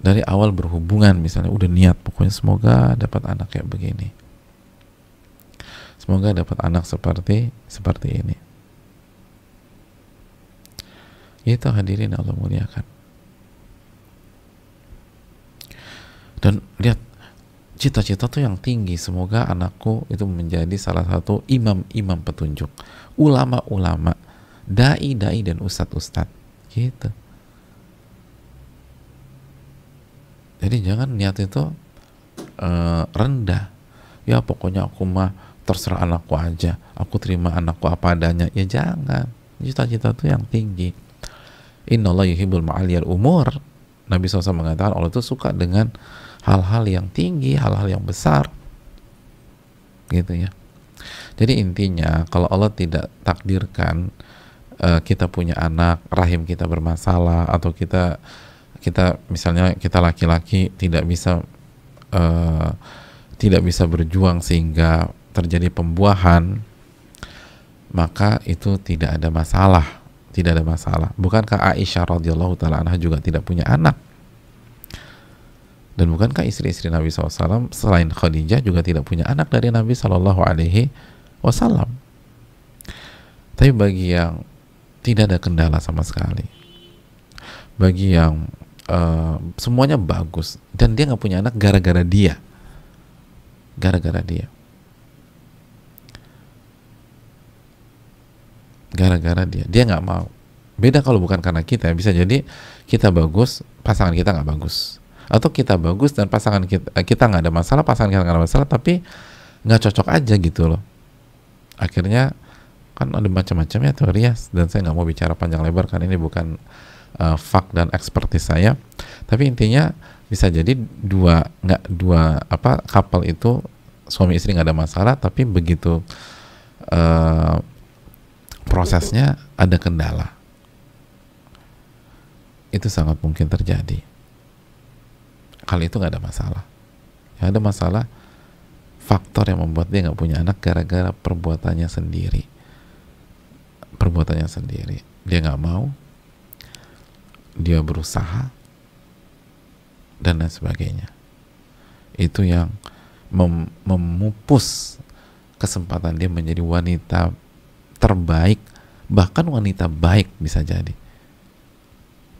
Dari awal berhubungan misalnya udah niat pokoknya semoga dapat anak kayak begini. Semoga dapat anak seperti ini. Itu hadirin Allah muliakan. Dan lihat, cita-cita tuh yang tinggi, semoga anakku itu menjadi salah satu imam-imam petunjuk, ulama-ulama, dai-dai dan ustadz-ustadz gitu. Jadi jangan niat itu rendah. Ya pokoknya aku mah terserah anakku aja, aku terima anakku apa adanya. Ya jangan, cita-cita tuh yang tinggi. Innallaha yuhibbul ma'aliyal umur. Nabi SAW mengatakan Allah itu suka dengan hal-hal yang tinggi, hal-hal yang besar, gitu ya. Jadi intinya kalau Allah tidak takdirkan kita punya anak, rahim kita bermasalah, atau kita misalnya kita laki-laki tidak bisa berjuang sehingga terjadi pembuahan, maka itu tidak ada masalah. Bukankah Aisyah radhiyallahu taala anha juga tidak punya anak? Dan bukankah istri-istri Nabi SAW selain Khadijah juga tidak punya anak dari Nabi Shallallahu Alaihi Wasallam? Tapi bagi yang tidak ada kendala sama sekali, bagi yang semuanya bagus dan dia nggak punya anak gara-gara dia nggak mau. Beda kalau bukan karena kita, bisa jadi kita bagus, pasangan kita nggak bagus, atau kita bagus dan pasangan kita nggak ada masalah, pasangan kita nggak ada masalah, tapi nggak cocok aja gitu loh. Akhirnya kan ada macam-macam ya teori ya, dan saya nggak mau bicara panjang lebar kan ini bukan fak dan ekspertis saya, tapi intinya bisa jadi dua couple itu suami istri nggak ada masalah, tapi begitu prosesnya ada kendala, itu sangat mungkin terjadi. Kali itu nggak ada masalah. Yang ada masalah faktor yang membuat dia nggak punya anak gara-gara perbuatannya sendiri. Dia nggak mau, dia berusaha, dan lain sebagainya. Itu yang memupus kesempatan dia menjadi wanita terbaik, bahkan wanita baik bisa jadi.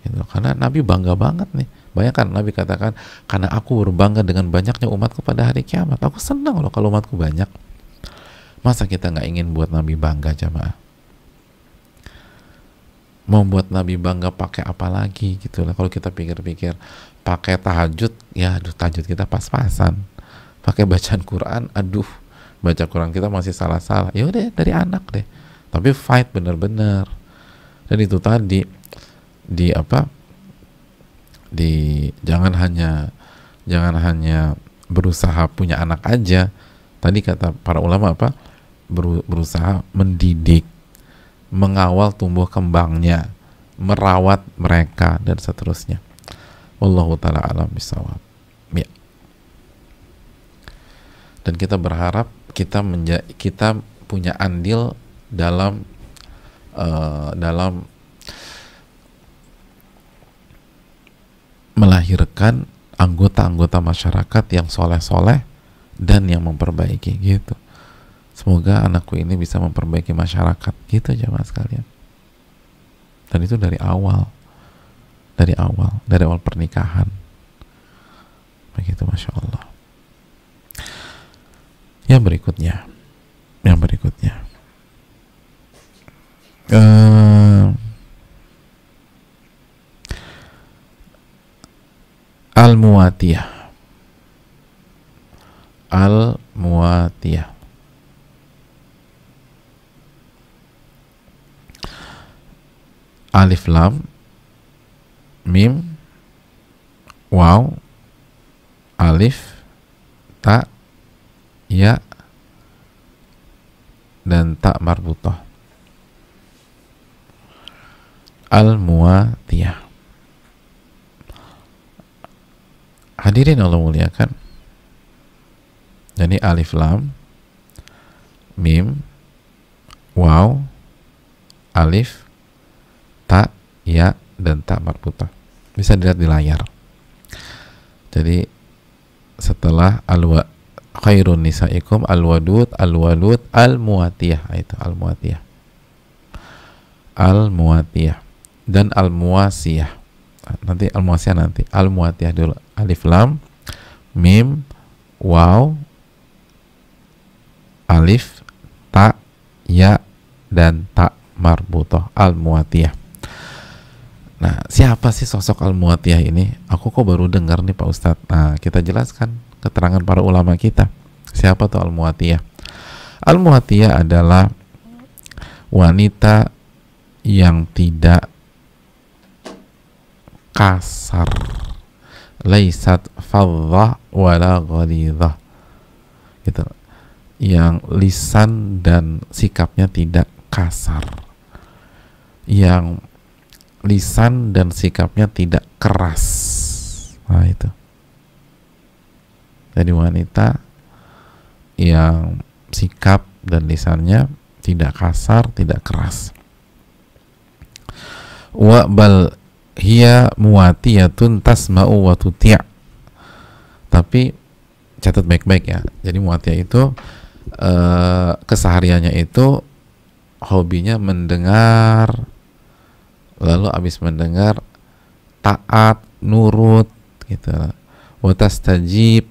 Gitu. Karena Nabi bangga banget nih. Bayangkan Nabi katakan, karena aku berbangga dengan banyaknya umatku pada hari kiamat. Aku senang loh kalau umatku banyak. Masa kita nggak ingin buat Nabi bangga, jamaah? Mau buat Nabi bangga pakai apa lagi gitu lah. Kalau kita pikir-pikir, pakai tahajud, ya aduh, tahajud kita pas-pasan. Pakai bacaan Quran, aduh, baca Quran kita masih salah-salah. Ya udah, dari anak deh. Tapi fight bener-bener. Dan itu tadi jangan hanya berusaha punya anak aja. Tadi kata para ulama berusaha mendidik, mengawal tumbuh kembangnya, merawat mereka, dan seterusnya. Wallahu ta'ala alam bisawab. Ya. Dan kita berharap kita punya andil dalam melahirkan anggota-anggota masyarakat yang soleh-soleh dan yang memperbaiki gitu. Semoga anakku ini bisa memperbaiki masyarakat gitu, jamaah sekalian. Dan itu dari awal pernikahan. Begitu, Masya Allah. Yang berikutnya Al-Mu'atiyah. Alif lam mim waw alif ta ya dan ta marbutah. Al-Mu'atiyah. Hadirin Allah muliakan. Jadi alif lam mim waw alif ta ya dan ta marbutah. Bisa dilihat di layar. Jadi setelah khairun nisaikum alwadud al-mu'atiyah, itu al-mu'atiyah dan al-muwasiyah. Nanti al-muwasiyah nanti. Al-mu'atiyah dulu. Alif lam mim waw alif ta ya dan ta marbutah. Al-mu'atiyah. Nah, siapa sih sosok Al-Mu'atiyah ini? Aku kok baru dengar nih Pak Ustadz. Nah, kita jelaskan keterangan para ulama kita. Siapa tuh Al-Mu'atiyah? Al-Mu'atiyah adalah wanita yang tidak kasar, laisat faddah wala ghalidhah, gitu. Yang lisan dan sikapnya tidak kasar, yang lisan dan sikapnya tidak keras. Nah itu. Jadi wanita yang sikap dan lisannya tidak kasar, tidak keras. Wa bal hiya muwatiyatun tasma'u wa tuti'. Tapi catat baik-baik ya. Jadi muwatiyah itu kesehariannya itu hobinya mendengar, lalu abis mendengar taat, nurut gitu. Wa tastajib,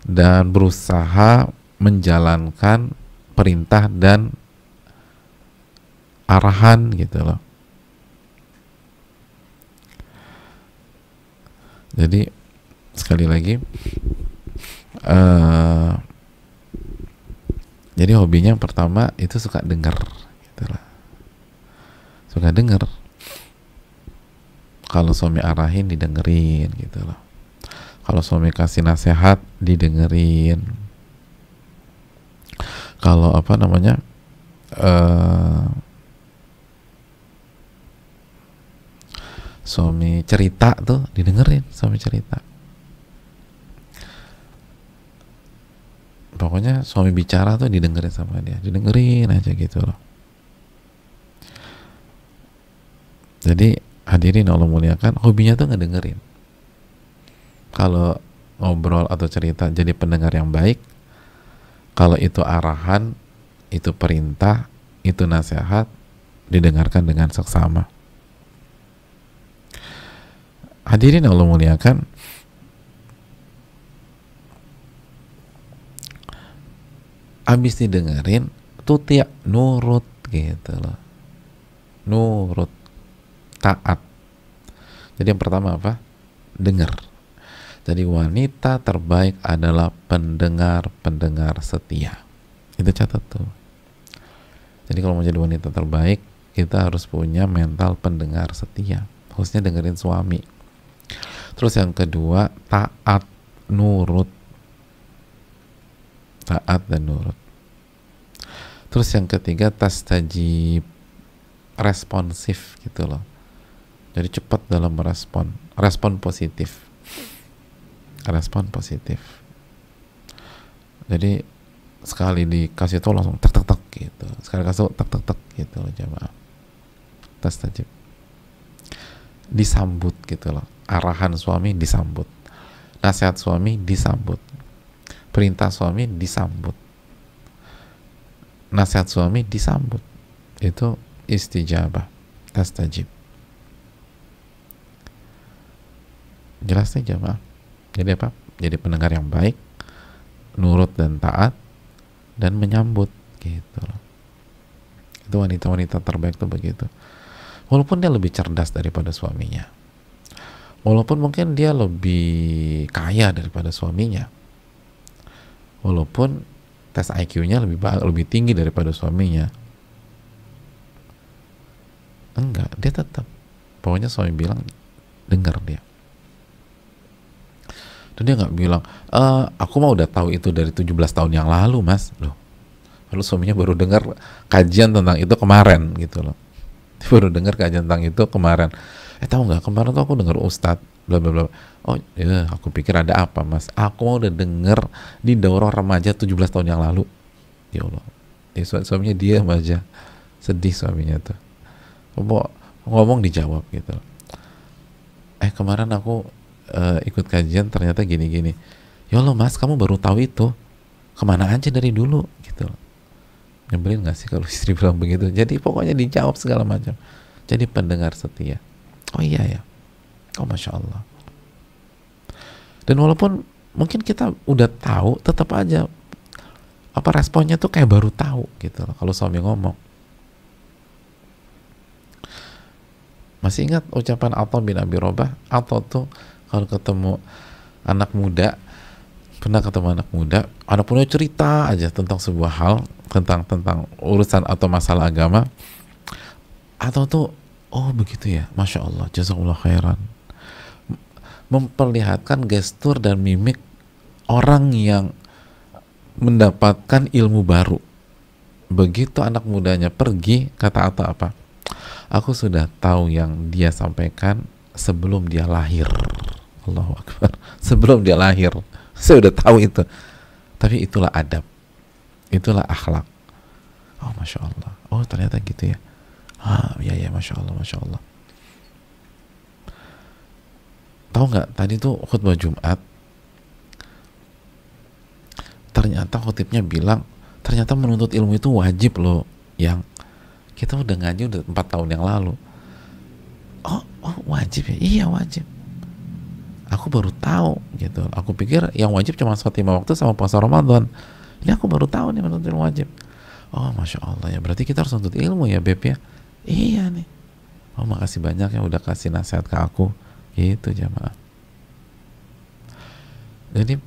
dan berusaha menjalankan perintah dan arahan gitu loh. Jadi sekali lagi jadi hobinya yang pertama itu suka dengar gitu loh. Suka dengar. Kalau suami arahin didengerin gitu loh. Kalau suami kasih nasihat didengerin. Kalau apa namanya suami cerita tuh didengerin, suami cerita. Pokoknya suami bicara tuh didengerin sama dia, didengerin aja gitu loh. Jadi hadirin Allah muliakan, hobinya tuh ngedengerin. Kalau ngobrol atau cerita jadi pendengar yang baik. Kalau itu arahan, itu perintah, itu nasihat, didengarkan dengan seksama. Hadirin Allah muliakan, habis didengerin tuti' nurut gitu loh. Nurut, taat. Jadi yang pertama apa? Dengar. Jadi wanita terbaik adalah pendengar-pendengar setia. Itu catat tuh. Jadi kalau mau jadi wanita terbaik, kita harus punya mental pendengar setia. Khususnya dengerin suami. Terus yang kedua, taat, nurut. Taat dan nurut. Terus yang ketiga, tastajib, responsif gitu loh. Jadi cepat dalam merespon, respon positif. Respon positif. Jadi sekali dikasih tahu langsung tek tek tek gitu. Sekali kasih tahu tek tek tek gitu loh jamaah. Tastajib. Disambut gitu loh. Arahan suami disambut. Nasihat suami disambut. Perintah suami disambut. Nasihat suami disambut. Itu istijabah. Tastajib. Jelas nih jamaah. Jadi apa? Jadi pendengar yang baik, nurut dan taat, dan menyambut gitu loh. Itu wanita-wanita terbaik tuh begitu. Walaupun dia lebih cerdas daripada suaminya, walaupun mungkin dia lebih kaya daripada suaminya, walaupun tes IQ-nya lebih tinggi daripada suaminya, enggak, dia tetap pokoknya suami bilang dengar dia. Dan dia nggak bilang, aku mah udah tahu itu dari 17 tahun yang lalu mas. Loh, lalu suaminya baru dengar kajian tentang itu kemarin gitu loh. Dia baru dengar kajian tentang itu kemarin. Tahu nggak, kemarin tuh aku dengar ustadz bla bla bla. Oh ya, aku pikir ada apa mas, aku mau udah denger di daurah remaja 17 tahun yang lalu. Ya Allah, suaminya diam aja, sedih suaminya tuh. Ngomong dijawab gitu. Kemarin aku ikut kajian ternyata gini-gini. Ya Allah mas, kamu baru tahu itu, kemana aja dari dulu gitu. Nyebelin gak sih kalau istri bilang begitu? Jadi pokoknya dijawab segala macam. Jadi pendengar setia. Oh iya ya, oh masya Allah. Dan walaupun mungkin kita udah tahu, tetap aja apa responnya tuh kayak baru tahu gitu loh kalau suami ngomong. Masih ingat ucapan Atha bin Abi Robah? Atha tuh kalau ketemu anak muda, pernah ketemu anak muda cerita aja tentang sebuah hal, tentang urusan atau masalah agama, atau tuh oh begitu ya, masya Allah, jazakallah khairan, memperlihatkan gestur dan mimik orang yang mendapatkan ilmu baru. Begitu anak mudanya pergi, kata Atta apa? Aku sudah tahu yang dia sampaikan sebelum dia lahir. Allahu Akbar. Sebelum dia lahir, saya udah tahu itu. Tapi itulah adab, itulah akhlak. Oh, Masya Allah. Oh, ternyata gitu ya. Ya, Masya Allah, Masya Allah. Tahu nggak, tadi tuh khutbah Jumat, ternyata khotibnya bilang, ternyata menuntut ilmu itu wajib loh. Yang kita udah ngaji udah 4 tahun yang lalu. Oh, wajib ya? Iya, wajib. Aku baru tahu gitu. Aku pikir yang wajib cuma sholat 5 waktu sama puasa Ramadan. Ini aku baru tahu nih menuntut ilmu wajib. Oh, Masya Allah ya. Berarti kita harus menuntut ilmu ya, Beb ya? Iya nih. Oh, makasih banyak yang udah kasih nasihat ke aku. Gitu, jamaah. Jadi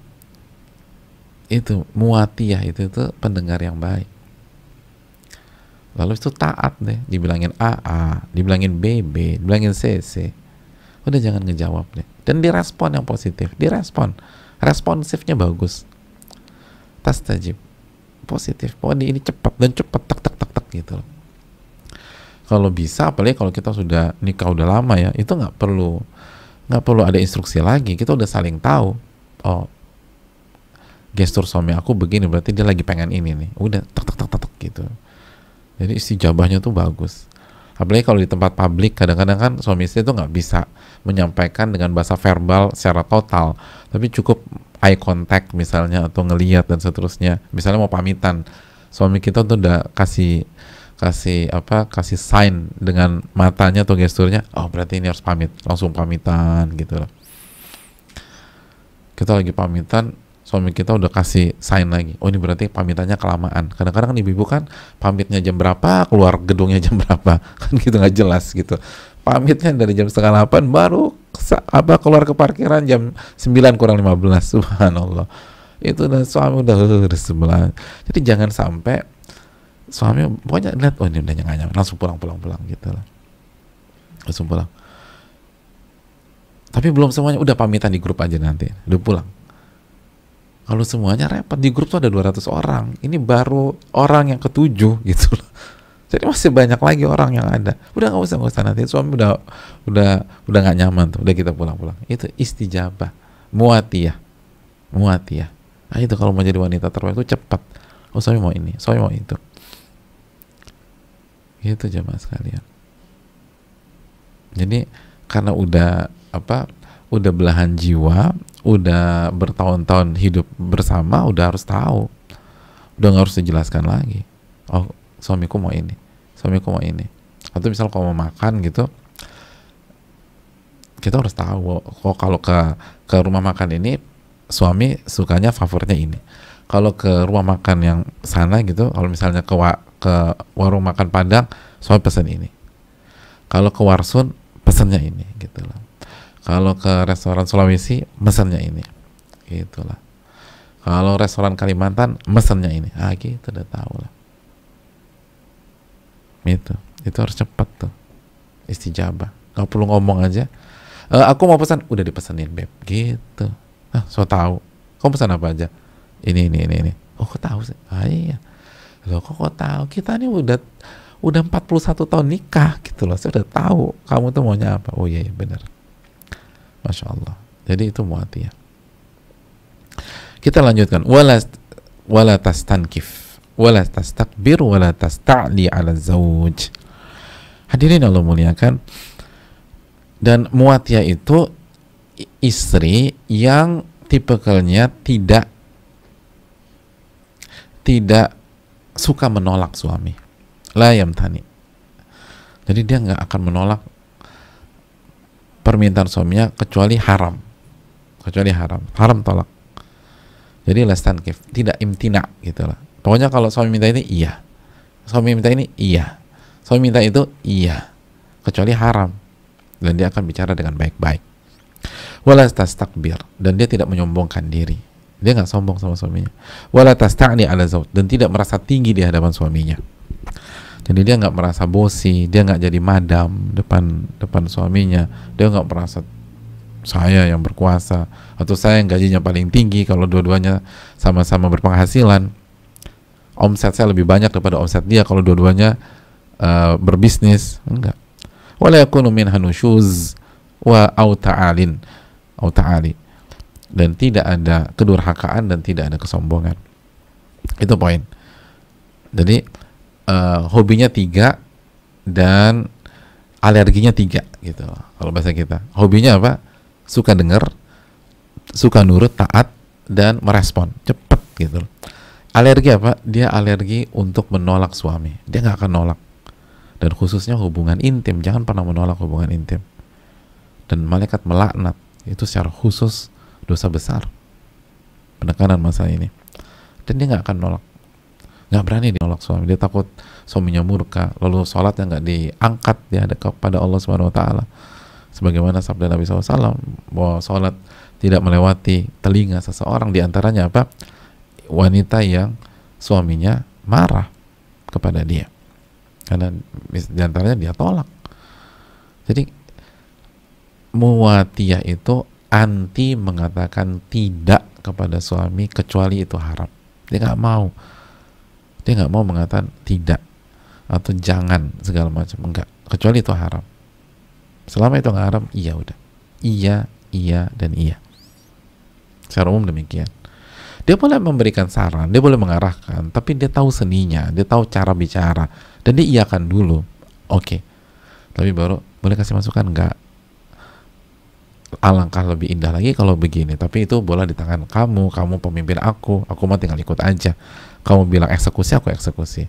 itu muatiyah itu pendengar yang baik. Lalu itu taat deh, dibilangin AA, dibilangin BB, dibilangin CC. Udah jangan ngejawab deh. Dan direspon yang positif, direspon. Responsifnya bagus. Tastajib. Positif. Pokoknya ini cepat dan cepat tak gitu. Kalau bisa, apalagi kalau kita sudah nikah udah lama ya, itu nggak perlu ada instruksi lagi. Kita udah saling tahu. Oh, gestur suami aku begini, berarti dia lagi pengen ini nih. Udah tak gitu. Jadi istijabahnya tuh bagus. Apalagi kalau di tempat publik, kadang-kadang kan suami istri tuh nggak bisa menyampaikan dengan bahasa verbal secara total, tapi cukup eye contact misalnya, atau ngelihat dan seterusnya. Misalnya mau pamitan, suami kita tuh udah kasih sign dengan matanya atau gesturnya, oh berarti ini harus pamit, langsung pamitan gitu loh. Kita lagi pamitan, suami kita udah kasih sign lagi, oh ini berarti pamitannya kelamaan. Kadang-kadang kan ibu-ibu kan pamitnya jam berapa, keluar gedungnya jam berapa, kan gitu nggak jelas gitu. Pamitnya dari jam 7:30 baru keluar ke parkiran jam 9:15, subhanallah. Itu udah suami udah sebelah. Jadi jangan sampai suami pokoknya lihat, oh ini udah nyaman, langsung pulang gitu lah. Langsung pulang. Tapi belum semuanya, udah pamitan di grup aja nanti, udah pulang. Kalau semuanya repot, di grup tuh ada 200 orang. Ini baru orang yang ke-7 gitu loh. Jadi masih banyak lagi orang yang ada. Udah nggak usah nanti suami udah nggak nyaman tuh, udah kita pulang. Itu istijabah, muatiyah. Nah itu kalau mau jadi wanita terbaik itu cepat. Oh suami mau ini, suami mau itu. Gitu jamaah sekalian. Jadi karena udah belahan jiwa, udah bertahun-tahun hidup bersama, udah harus tahu, udah nggak harus dijelaskan lagi. Oh suamiku mau ini. Atau misal kalau mau makan gitu, kita harus tahu. Oh kalau ke rumah makan ini suami sukanya favoritnya ini. Kalau ke rumah makan yang sana gitu, kalau misalnya ke warung makan Padang, suami pesan ini. Kalau ke Warsun pesannya ini gitu loh. Kalau ke restoran Sulawesi mesennya ini gitu lah. Kalau restoran Kalimantan mesennya ini. Gitu udah tahu lah. Itu harus cepat tuh istijabah. Gak perlu ngomong aja. Aku mau pesan, udah dipesenin Beb gitu. So tahu. Kamu pesan apa aja? Ini. Oh kok tahu sih? Iya. Loh kok tahu? Kita ini udah 41 tahun nikah gitu loh. Saya udah tahu kamu tuh maunya apa. Oh iya benar. Masya Allah. Jadi itu muatiyah. Kita lanjutkan. Wala tastankif, wala tastakbir, wala tasta'li ala zawj. Hadirin Allah muliakan. Dan muatiyah itu istri yang tipikalnya tidak suka menolak suami. La yamtani. Jadi dia nggak akan menolak permintaan suaminya kecuali haram tolak. Jadi lastankif, tidak imtina gitu lah. Pokoknya kalau suami minta ini iya, suami minta ini iya, suami minta itu iya, kecuali haram, dan dia akan bicara dengan baik-baik. Wala tastakbir, dan dia tidak menyombongkan diri, dia nggak sombong sama suaminya. Wala tasta'ni ala zawj, dan tidak merasa tinggi di hadapan suaminya. Jadi dia nggak merasa bosi, dia nggak jadi madam depan suaminya, dia nggak merasa saya yang berkuasa, atau saya yang gajinya paling tinggi kalau dua-duanya sama-sama berpenghasilan, omset saya lebih banyak daripada omset dia kalau dua-duanya berbisnis. Enggak. Wala yakunu minha nusyuz wa au ta'alin au ta'ali, dan tidak ada kedurhakaan dan tidak ada kesombongan. Itu poin. Jadi hobinya 3 dan alerginya 3 gitu kalau bahasa kita. Hobinya apa? Suka dengar, suka nurut, taat, dan merespon cepet gitu. Alergi apa? Dia alergi untuk menolak suami. Dia nggak akan nolak. Dan khususnya hubungan intim, jangan pernah menolak hubungan intim. Dan malaikat melaknat itu secara khusus dosa besar, penekanan masa ini. Dan dia nggak akan nolak, nggak berani nolak suami. Dia takut suaminya murka, lalu sholatnya nggak diangkat dia ada kepada Allah Subhanahu Wa Taala. Sebagaimana sabda Nabi SAW bahwa sholat tidak melewati telinga seseorang, diantaranya apa? Wanita yang suaminya marah kepada dia, karena diantaranya dia tolak. Jadi muwatiyah itu anti mengatakan tidak kepada suami kecuali itu haram. Dia nggak mau mengatakan tidak atau jangan segala macam, enggak, kecuali itu haram. Selama itu nggak haram, iya udah, iya dan iya. Secara umum demikian. Dia boleh memberikan saran, dia boleh mengarahkan, tapi dia tahu seninya, dia tahu cara bicara, dan dia iyakan dulu. Oke. Tapi baru boleh kasih masukan, enggak. Alangkah lebih indah lagi kalau begini, tapi itu bola di tangan kamu pemimpin aku mah tinggal ikut aja. Kamu bilang eksekusi, aku eksekusi.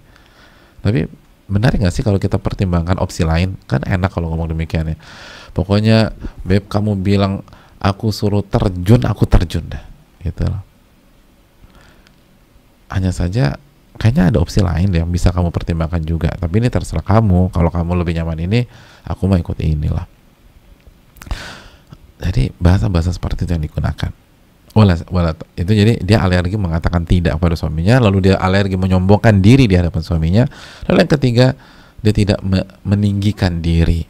Tapi benar nggak sih kalau kita pertimbangkan opsi lain? Kan enak kalau ngomong demikian ya. Pokoknya beb, kamu bilang aku suruh terjun, aku terjun dah, gitu loh. Hanya saja kayaknya ada opsi lain yang bisa kamu pertimbangkan juga, tapi ini terserah kamu. Kalau kamu lebih nyaman ini, aku mah ikut inilah. Jadi bahasa-bahasa seperti itu yang digunakan. Itu jadi dia alergi mengatakan tidak pada suaminya, lalu dia alergi menyombongkan diri di hadapan suaminya. Lalu yang ketiga, dia tidak meninggikan diri.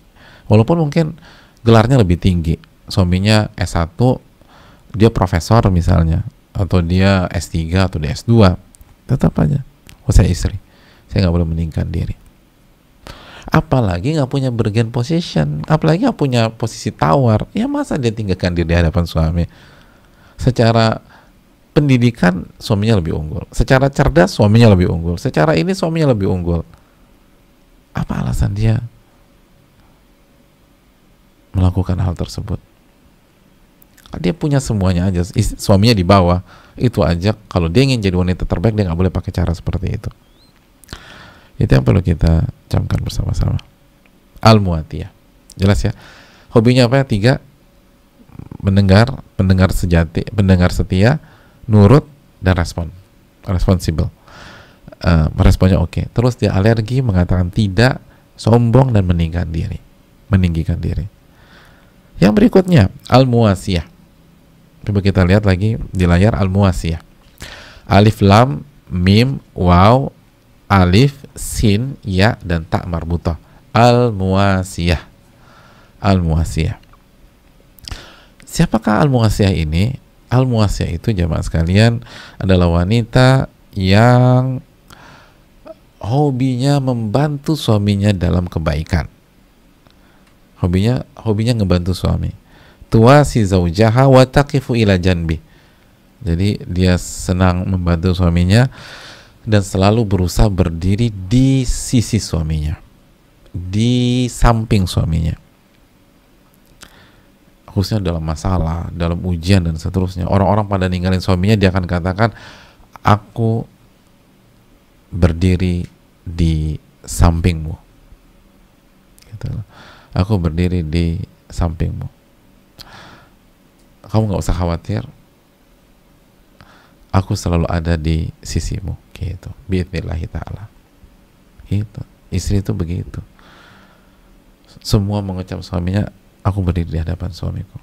Walaupun mungkin gelarnya lebih tinggi. Suaminya S1, dia profesor misalnya, atau dia S3 atau dia S2, tetap aja, saya istri, saya nggak boleh meninggikan diri. Apalagi nggak punya bargain position, apalagi nggak punya posisi tawar, ya masa dia tinggalkan diri di hadapan suami? Secara pendidikan suaminya lebih unggul, secara cerdas suaminya lebih unggul, secara ini suaminya lebih unggul. Apa alasan dia melakukan hal tersebut? Dia punya semuanya aja, suaminya di bawah, itu aja. Kalau dia ingin jadi wanita terbaik, dia nggak boleh pakai cara seperti itu. Itu yang perlu kita camkan bersama-sama. Al-muatiyah, jelas ya. Hobinya apa? 3, pendengar sejati, pendengar setia, nurut, dan responsibel. Responnya oke. Terus dia alergi mengatakan tidak, sombong, dan meninggikan diri. Yang berikutnya al-muwasiyah. Coba kita lihat lagi di layar al-muwasiyah. Alif lam mim waw alif sin ya dan ta marbutah. Al-muwasiyah. Siapakah al-muwasiyah ini? Al-muwasiyah itu jamaah sekalian adalah wanita yang hobinya membantu suaminya dalam kebaikan. Hobinya ngebantu suami. Tuwasi zaujaha wa taqifu ila janbi. Jadi dia senang membantu suaminya dan selalu berusaha berdiri di sisi suaminya, di samping suaminya, khususnya dalam masalah, dalam ujian dan seterusnya. Orang-orang pada ninggalin suaminya, dia akan katakan, aku berdiri di sampingmu, gitu. Aku berdiri di sampingmu, kamu nggak usah khawatir, aku selalu ada di sisimu, gitu. Bi'idnillahi ta'ala. Gitu. Istri itu begitu. Semua mengucap suaminya, aku berdiri di hadapan suamiku.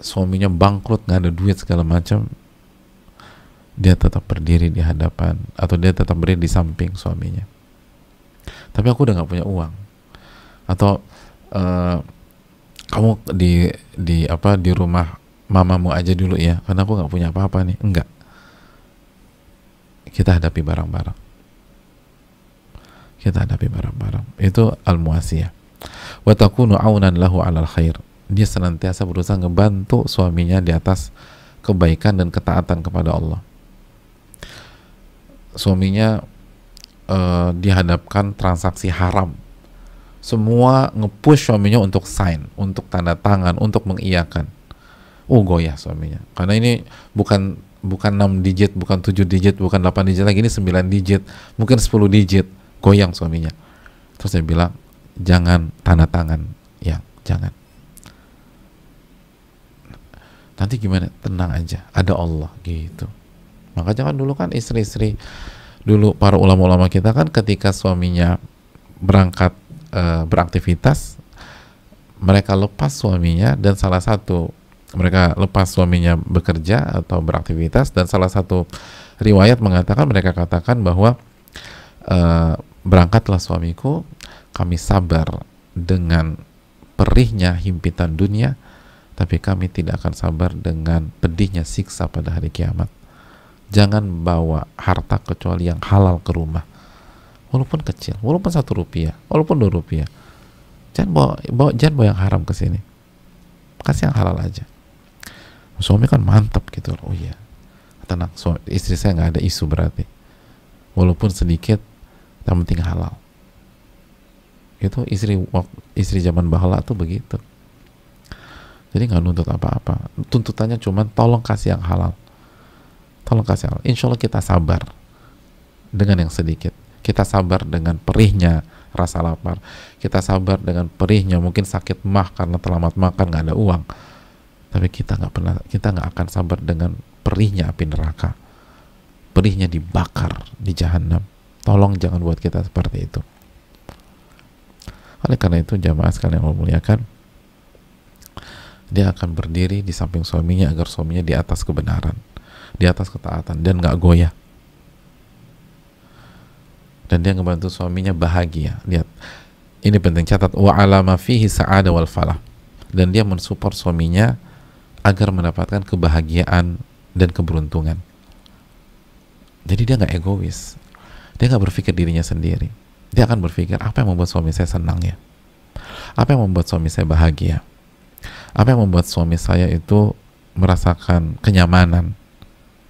Suaminya bangkrut, nggak ada duit segala macam, dia tetap berdiri di hadapan, atau dia tetap berdiri di samping suaminya. Tapi aku udah nggak punya uang, atau kamu di rumah mamamu aja dulu ya, karena aku nggak punya apa-apa nih. Enggak, kita hadapi bareng-bareng. Kita hadapi bareng-bareng. Itu al-muasiyah. Wa takunu aunan lahu 'alal khair. Dia senantiasa berusaha ngebantu suaminya di atas kebaikan dan ketaatan kepada Allah. Suaminya dihadapkan transaksi haram, semua nge-push suaminya untuk sign, untuk tanda tangan, untuk mengiyakan. Goyah suaminya. Karena ini bukan 6 digit, bukan 7 digit, bukan 8 digit lagi, ini 9 digit, mungkin 10 digit. Goyang suaminya. Terus dia bilang, jangan tanda tangan, ya, jangan. Nanti gimana? Tenang aja, ada Allah gitu. Makanya kan dulu kan istri-istri dulu, para ulama-ulama kita kan ketika suaminya berangkat beraktivitas, mereka lepas suaminya, dan mereka lepas suaminya bekerja atau beraktivitas, dan salah satu riwayat mengatakan, mereka katakan bahwa berangkatlah suamiku, kami sabar dengan perihnya himpitan dunia, tapi kami tidak akan sabar dengan pedihnya siksa pada hari kiamat. Jangan bawa harta kecuali yang halal ke rumah, walaupun kecil, walaupun 1 rupiah, walaupun 2 rupiah. Jangan bawa yang haram ke sini, kasih yang halal aja. Suami kan mantap gitu loh. Oh iya, tenang, istri saya nggak ada isu berarti, walaupun sedikit, yang penting halal. Itu istri zaman bahala tuh begitu. Jadi nggak nuntut apa-apa, tuntutannya cuma tolong kasih yang halal, tolong kasih yang halal. Insya Allah kita sabar dengan yang sedikit, kita sabar dengan perihnya rasa lapar, kita sabar dengan perihnya mungkin sakit mah karena terlambat makan, nggak ada uang. Tapi kita nggak akan sabar dengan perihnya api neraka, perihnya dibakar di jahanam. Tolong jangan buat kita seperti itu. Oleh karena itu, jamaah sekalian Allah muliakan, dia akan berdiri di samping suaminya agar suaminya di atas kebenaran, di atas ketaatan, dan nggak goyah. Dan dia ngebantu suaminya bahagia. Lihat, ini penting, catat, wa alama fihi sa'ada wal falah. Dan dia mensupport suaminya agar mendapatkan kebahagiaan dan keberuntungan. Jadi dia nggak egois, dia nggak berpikir dirinya sendiri. Dia akan berpikir, apa yang membuat suami saya senang ya? Apa yang membuat suami saya bahagia? Apa yang membuat suami saya itu merasakan kenyamanan?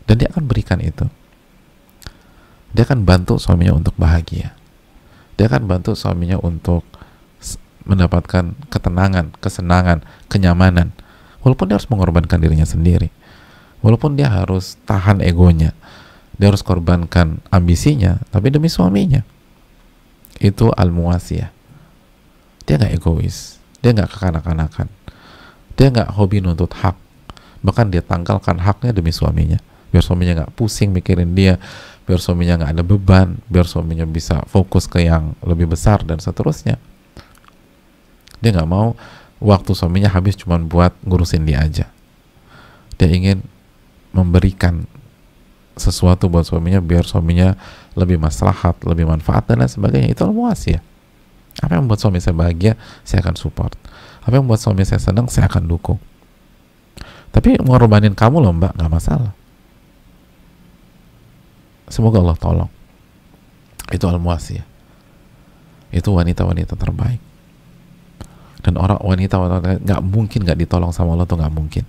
Dan dia akan berikan itu. Dia akan bantu suaminya untuk bahagia. Dia akan bantu suaminya untuk mendapatkan ketenangan, kesenangan, kenyamanan. Walaupun dia harus mengorbankan dirinya sendiri. Walaupun dia harus tahan egonya. Dia harus korbankan ambisinya, tapi demi suaminya. Itu al-muwasiyah. Dia nggak egois, dia nggak kekanak-kanakan, dia nggak hobi nuntut hak, bahkan dia tanggalkan haknya demi suaminya, biar suaminya nggak pusing mikirin dia, biar suaminya nggak ada beban, biar suaminya bisa fokus ke yang lebih besar dan seterusnya. Dia nggak mau waktu suaminya habis cuma buat ngurusin dia aja. Dia ingin memberikan sesuatu buat suaminya biar suaminya lebih maslahat, lebih manfaat, dan lain sebagainya. Itu al-muwasiyah. Apa yang membuat suami saya bahagia, saya akan support. Apa yang membuat suami saya senang, saya akan dukung. Tapi ngorbanin kamu loh mbak, nggak masalah. Semoga Allah tolong. Itu al-muwasiyah. Itu wanita-wanita terbaik. Dan wanita nggak mungkin nggak ditolong sama Allah, tuh nggak mungkin.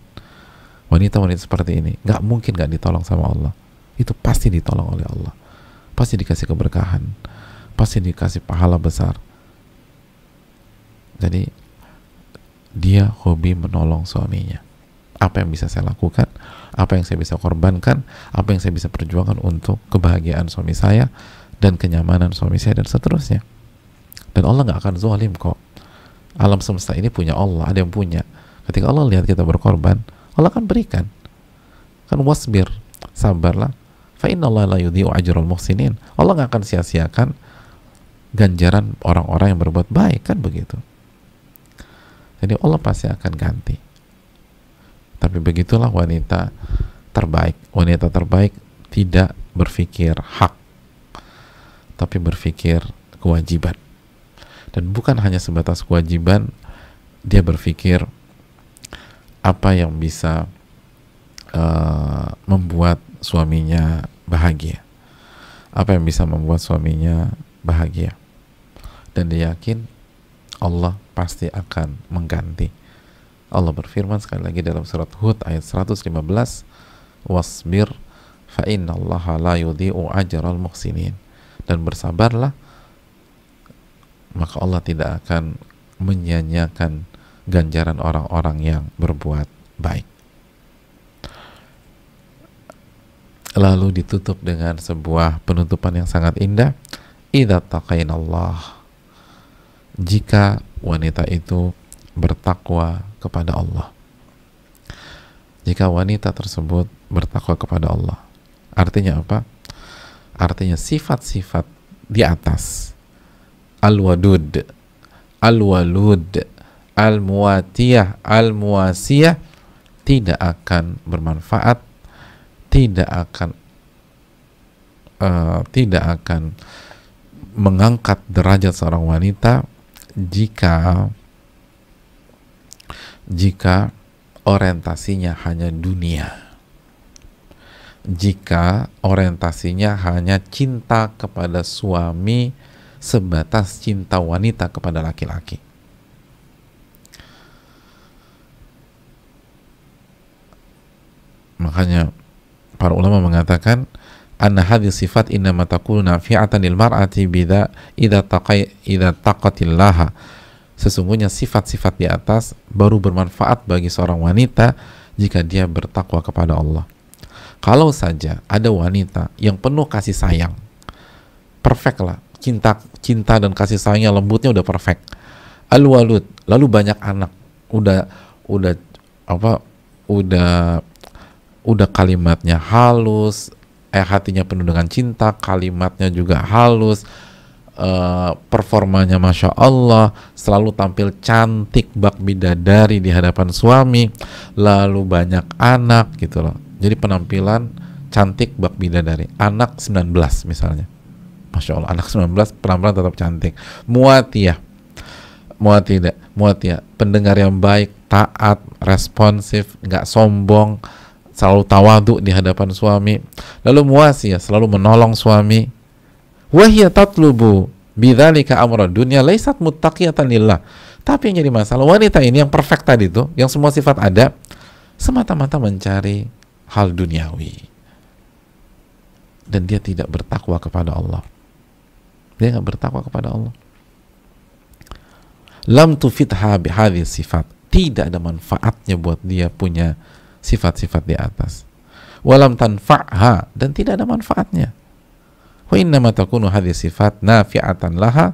Wanita-wanita seperti ini nggak mungkin nggak ditolong sama Allah. Itu pasti ditolong oleh Allah, pasti dikasih keberkahan, pasti dikasih pahala besar. Jadi dia hobi menolong suaminya. Apa yang bisa saya lakukan, apa yang saya bisa korbankan, apa yang saya bisa perjuangkan untuk kebahagiaan suami saya dan kenyamanan suami saya dan seterusnya. Dan Allah nggak akan zalim kok. Alam semesta ini punya Allah, ada yang punya. Ketika Allah lihat kita berkorban, Allah akan berikan. Kan wasbir, sabarlah. Fa innallaha la yudhi'u ajral muhsinin. Allah nggak akan sia-siakan ganjaran orang-orang yang berbuat baik, kan begitu. Jadi Allah pasti akan ganti. Tapi begitulah wanita terbaik. Wanita terbaik tidak berpikir hak, tapi berpikir kewajiban. Dan bukan hanya sebatas kewajiban dia berpikir apa yang bisa membuat suaminya bahagia, apa yang bisa membuat suaminya bahagia, dan dia yakin Allah pasti akan mengganti. Allah berfirman sekali lagi dalam surat Hud ayat 115, wasbir fa innallaha la yudhi'u ajral muhsinin, dan bersabarlah, maka Allah tidak akan menyia-nyiakan ganjaran orang-orang yang berbuat baik. Lalu ditutup dengan sebuah penutupan yang sangat indah, idza taqainallah, jika wanita itu bertakwa kepada Allah. Jika wanita tersebut bertakwa kepada Allah, artinya apa? Artinya sifat-sifat di atas, al-wadud, al-walud, al-muwatiyah, al-muwasiyah, tidak akan bermanfaat, tidak akan mengangkat derajat seorang wanita jika orientasinya hanya dunia, jika orientasinya hanya cinta kepada suami sebatas cinta wanita kepada laki-laki. Makanya para ulama mengatakan anna hadhihi sifat innama takunu nafi'atan lil mar'ati bidza idza taqatillaha, sesungguhnya sifat-sifat di atas baru bermanfaat bagi seorang wanita jika dia bertakwa kepada Allah. Kalau saja ada wanita yang penuh kasih sayang, perfect lah, cinta dan kasih sayangnya, lembutnya udah perfect, al-walud, lalu banyak anak, udah kalimatnya halus, hatinya penuh dengan cinta, kalimatnya juga halus, performanya masya Allah, selalu tampil cantik bak bidadari di hadapan suami, lalu banyak anak gitu loh. Jadi penampilan cantik bak bidadari, anak 19 misalnya, masya Allah, anak 19 penampilan tetap cantik, muatiyah, pendengar yang baik, taat, responsif, nggak sombong, selalu tawadu di hadapan suami, lalu muasiyah, selalu menolong suami, wahiyya tatlubu bidzalika amra dunya laysat muttaqiyatan lillah. Tapi yang jadi masalah, wanita ini yang perfect tadi itu, yang semua sifat ada, semata-mata mencari hal duniawi, dan dia tidak bertakwa kepada Allah. Dia nggak bertakwa kepada Allah. Lam tufitha bihadhihi sifat, tidak ada manfaatnya buat dia punya sifat-sifat di atas. Walam tanfa'ha, dan tidak ada manfaatnya. Wa innama takunu hadhihi sifat nafi'atan laha,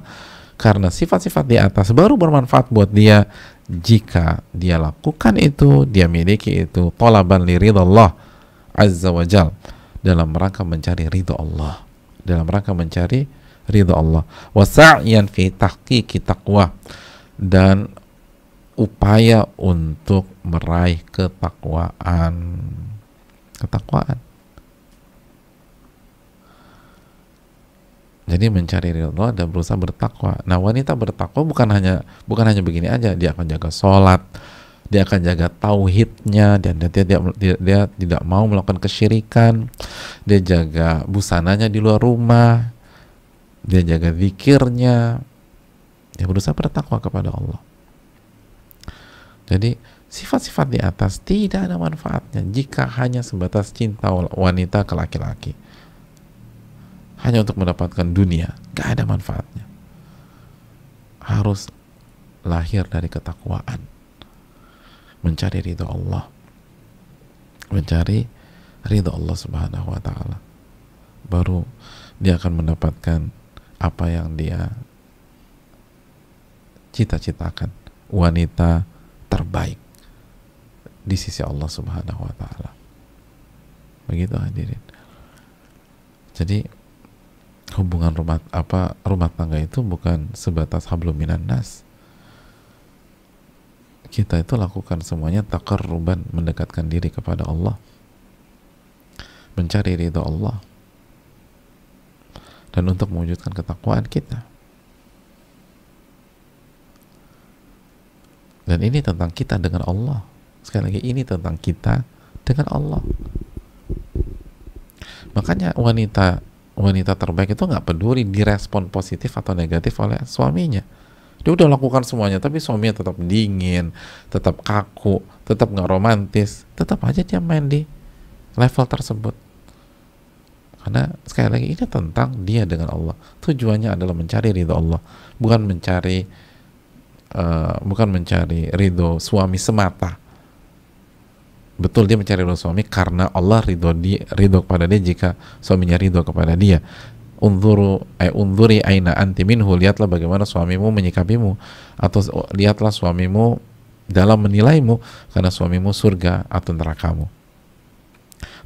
karena sifat-sifat di atas baru bermanfaat buat dia jika dia lakukan itu, dia miliki itu, talaban li ridallah azza wa jal, dalam rangka mencari ridha Allah, dalam rangka mencari ridha Allah, wa sa'yan fi tahqiqi taqwa, dan upaya untuk meraih ketakwaan. Jadi mencari ridha Allah dan berusaha bertakwa. Nah, wanita bertakwa bukan hanya begini aja, dia akan jaga sholat, dia akan jaga tauhidnya, dan dia tidak mau melakukan kesyirikan, dia jaga busananya di luar rumah, dia jaga zikirnya, dia berusaha bertakwa kepada Allah. Jadi sifat-sifat di atas tidak ada manfaatnya jika hanya sebatas cinta wanita ke laki-laki, hanya untuk mendapatkan dunia, gak ada manfaatnya. Harus lahir dari ketakwaan, mencari ridha Allah, mencari ridha Allah subhanahu wa ta'ala, baru dia akan mendapatkan apa yang dia cita-citakan, wanita terbaik di sisi Allah subhanahu wa ta'ala. Begitu hadirin. Jadi hubungan rumah tangga itu bukan sebatas hablum minan nas. Kita itu lakukan semuanya taqarruban, mendekatkan diri kepada Allah, mencari ridha Allah, dan untuk mewujudkan ketakwaan kita. Dan ini tentang kita dengan Allah. Sekali lagi, ini tentang kita dengan Allah. Makanya wanita terbaik itu nggak peduli direspon positif atau negatif oleh suaminya. Dia udah lakukan semuanya, tapi suaminya tetap dingin, tetap kaku, tetap nggak romantis, tetap aja dia main di level tersebut. Karena sekali lagi, ini tentang dia dengan Allah. Tujuannya adalah mencari ridho Allah, bukan mencari ridho suami semata. Betul, dia mencari ridho suami karena Allah ridho kepada dia jika suaminya ridho kepada dia. Unzuri aina anti minhu, lihatlah bagaimana suamimu menyikapimu, atau lihatlah suamimu dalam menilaimu, karena suamimu surga atau nerakamu.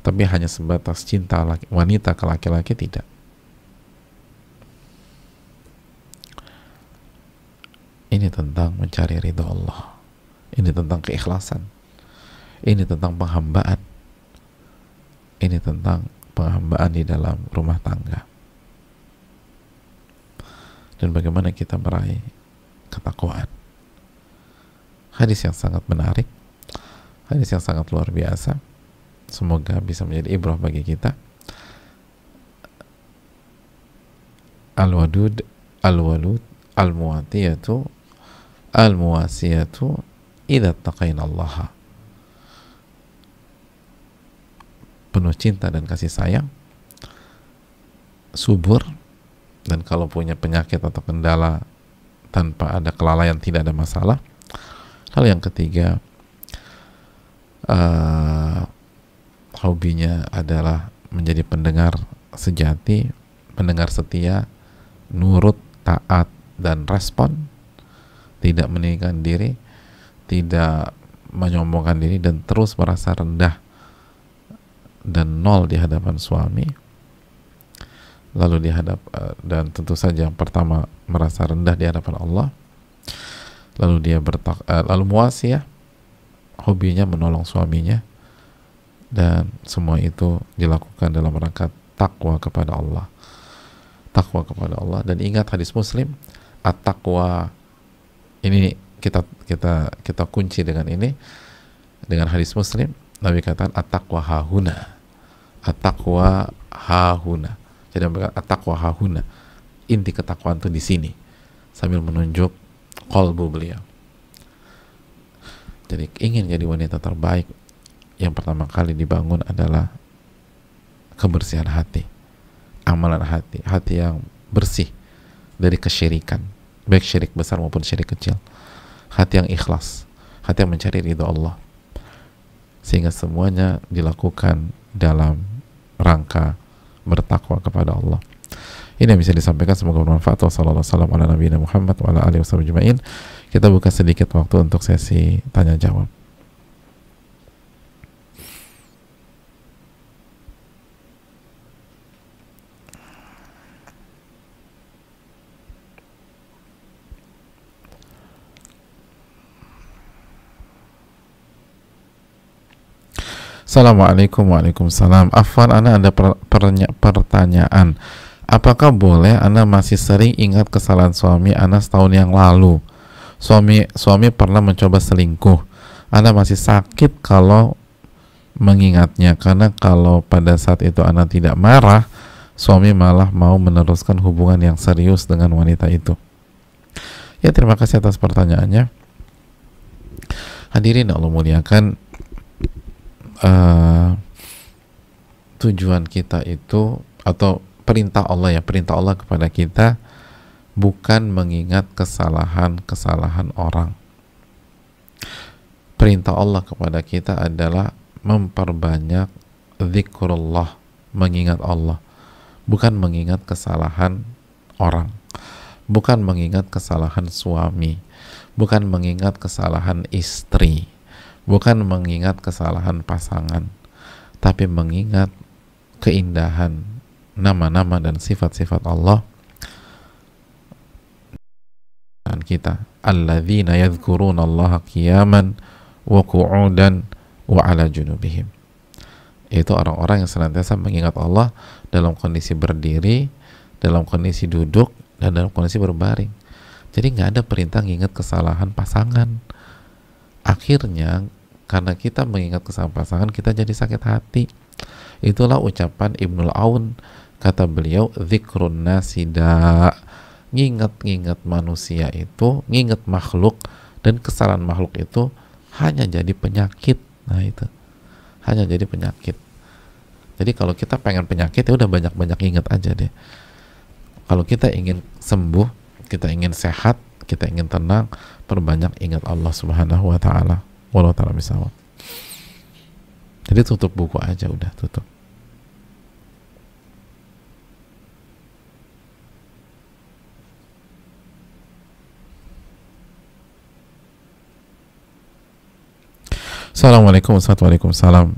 Tapi hanya sebatas cinta wanita ke laki-laki, tidak. Ini tentang mencari ridho Allah. Ini tentang keikhlasan. Ini tentang penghambaan. Ini tentang penghambaan di dalam rumah tangga. Dan bagaimana kita meraih ketakwaan. Hadis yang sangat menarik, hadis yang sangat luar biasa. Semoga bisa menjadi ibrah bagi kita. Al-wadud, al-walud, al-muwatiyatu, al-muwasiyatu idza taqainallaha. Penuh cinta dan kasih sayang, subur, dan kalau punya penyakit atau kendala tanpa ada kelalaian, tidak ada masalah. Hal yang ketiga, hobinya adalah menjadi pendengar sejati, pendengar setia, nurut, taat, dan respon, tidak meninggikan diri, tidak menyombongkan diri, dan terus merasa rendah dan nol di hadapan suami. Lalu dan tentu saja yang pertama merasa rendah di hadapan Allah. Lalu dia lalu muasiyah, hobinya menolong suaminya, dan semua itu dilakukan dalam rangka takwa kepada Allah. Takwa kepada Allah. Dan ingat hadis Muslim, at-taqwa, ini kita kunci dengan ini, dengan hadis Muslim. Nabi katakan at-taqwa hahuna. At-taqwa hahuna. Jadi at-taqwa hahuna. Inti ketakwaan itu di sini, sambil menunjuk qalbu beliau. Jadi ingin jadi wanita terbaik, yang pertama kali dibangun adalah kebersihan hati, amalan hati yang bersih dari kesyirikan, baik syirik besar maupun syirik kecil. Hati yang ikhlas, hati yang mencari ridho Allah, sehingga semuanya dilakukan dalam rangka bertakwa kepada Allah. Ini yang bisa disampaikan, semoga bermanfaat. Wassalamualaikum warahmatullahi wabarakatuh. Kita buka sedikit waktu untuk sesi tanya jawab. Assalamualaikum. Waalaikumsalam. Afwan, ana ada pertanyaan. Apakah boleh ana masih sering ingat kesalahan suami ana setahun yang lalu? Suami pernah mencoba selingkuh. Ana masih sakit kalau mengingatnya, karena kalau pada saat itu ana tidak marah, suami malah mau meneruskan hubungan yang serius dengan wanita itu. Ya, terima kasih atas pertanyaannya. Hadirin Allah muliakan, tujuan kita itu, atau perintah Allah kepada kita, bukan mengingat kesalahan-kesalahan orang. Perintah Allah kepada kita adalah memperbanyak zikrullah, mengingat Allah, bukan mengingat kesalahan orang, bukan mengingat kesalahan suami, bukan mengingat kesalahan istri, bukan mengingat kesalahan pasangan, tapi mengingat keindahan nama-nama dan sifat-sifat Allah dan kita. Alladzina yadhkuruna Allaha qiyaman wa qu'udan wa ala junubihim. Itu orang-orang yang senantiasa mengingat Allah dalam kondisi berdiri, dalam kondisi duduk, dan dalam kondisi berbaring. Jadi nggak ada perintah mengingat kesalahan pasangan, Akhirnya karena kita mengingat kesalahan pasangan, kita jadi sakit hati. Itulah ucapan Ibnul Aun, kata beliau, dzikrun nasida, nginget-nginget manusia itu, nginget makhluk dan kesalahan makhluk itu hanya jadi penyakit. Nah itu hanya jadi penyakit. Jadi kalau kita pengen penyakit, ya udah banyak-banyak ingat aja deh. Kalau kita ingin sembuh, kita ingin sehat, kita ingin tenang, perbanyak ingat Allah Subhanahu wa taala. Wallahu taala bisawab. Jadi tutup buku aja, udah tutup. Assalamualaikum warahmatullahi wabarakatuh.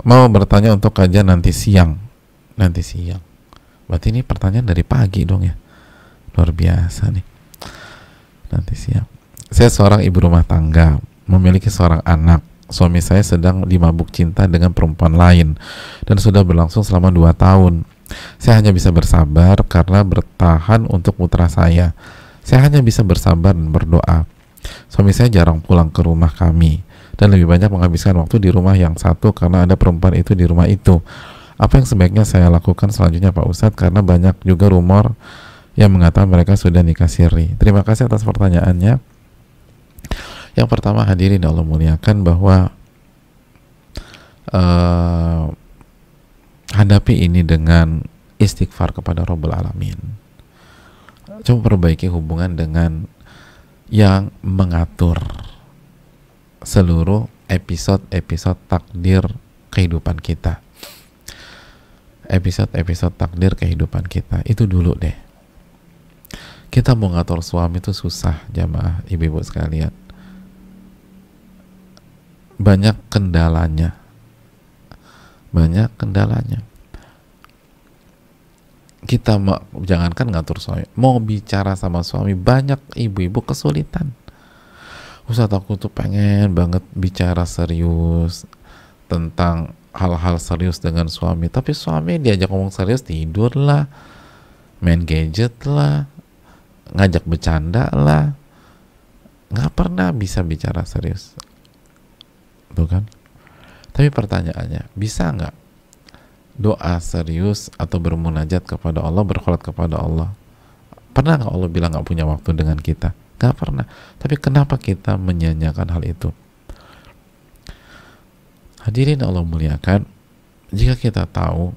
Mau bertanya untuk kajian nanti siang. Nanti siang. Berarti ini pertanyaan dari pagi dong ya. Luar biasa nih. Nanti siang. Saya seorang ibu rumah tangga, memiliki seorang anak. Suami saya sedang dimabuk cinta dengan perempuan lain dan sudah berlangsung selama 2 tahun. Saya hanya bisa bersabar karena bertahan untuk putra saya. Saya hanya bisa bersabar dan berdoa. Suami saya jarang pulang ke rumah kami dan lebih banyak menghabiskan waktu di rumah yang satu karena ada perempuan itu di rumah itu. Apa yang sebaiknya saya lakukan selanjutnya Pak Ustadz? Karena banyak juga rumor yang mengatakan mereka sudah nikah siri. Terima kasih atas pertanyaannya. Yang pertama, hadirin Allah muliakan, bahwa hadapi ini dengan istighfar kepada Rabbul Alamin. Coba perbaiki hubungan dengan yang mengatur seluruh episode-episode takdir kehidupan kita. Episode-episode takdir kehidupan kita itu dulu deh. Kita mau ngatur suami itu susah, jamaah ibu-ibu sekalian. Banyak kendalanya. Banyak kendalanya. Kita jangankan ngatur suami, mau bicara sama suami, banyak ibu-ibu kesulitan. Ustaz, aku tuh pengen banget bicara serius tentang hal-hal serius dengan suami, tapi suami diajak ngomong serius tidur lah, main gadget lah, ngajak bercanda lah, nggak pernah bisa bicara serius, tuh kan? Tapi pertanyaannya, bisa nggak doa serius atau bermunajat kepada Allah, berkholat kepada Allah? Pernah nggak Allah bilang nggak punya waktu dengan kita? Nggak pernah. Tapi kenapa kita menyanyiakan hal itu? Hadirin Allah muliakan, jika kita tahu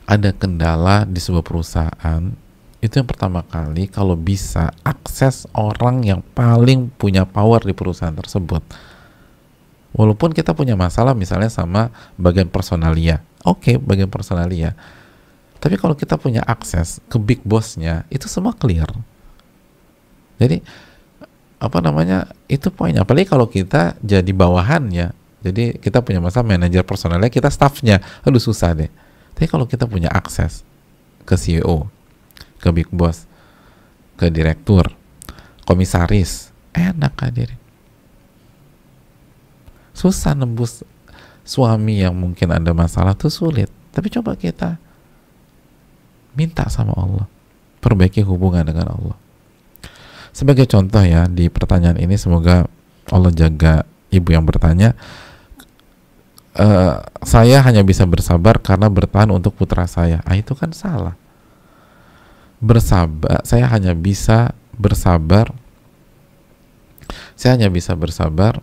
ada kendala di sebuah perusahaan, itu yang pertama kali kalau bisa akses orang yang paling punya power di perusahaan tersebut. Walaupun kita punya masalah misalnya sama bagian personalia, oke, bagian personalia, tapi kalau kita punya akses ke big bossnya, itu semua clear. Jadi apa namanya, itu poinnya. Apalagi kalau kita jadi bawahannya, jadi kita punya masalah manajer personalia, kita staffnya, aduh susah deh. Tapi kalau kita punya akses ke CEO, ke big boss, ke direktur, komisaris, enak hadirin. Susah nembus suami yang mungkin ada masalah tuh sulit. Tapi coba kita minta sama Allah, perbaiki hubungan dengan Allah. Sebagai contoh ya, di pertanyaan ini semoga Allah jaga ibu yang bertanya. Saya hanya bisa bersabar karena bertahan untuk putra saya. Itu kan salah. Bersabar, saya hanya bisa bersabar. Saya hanya bisa bersabar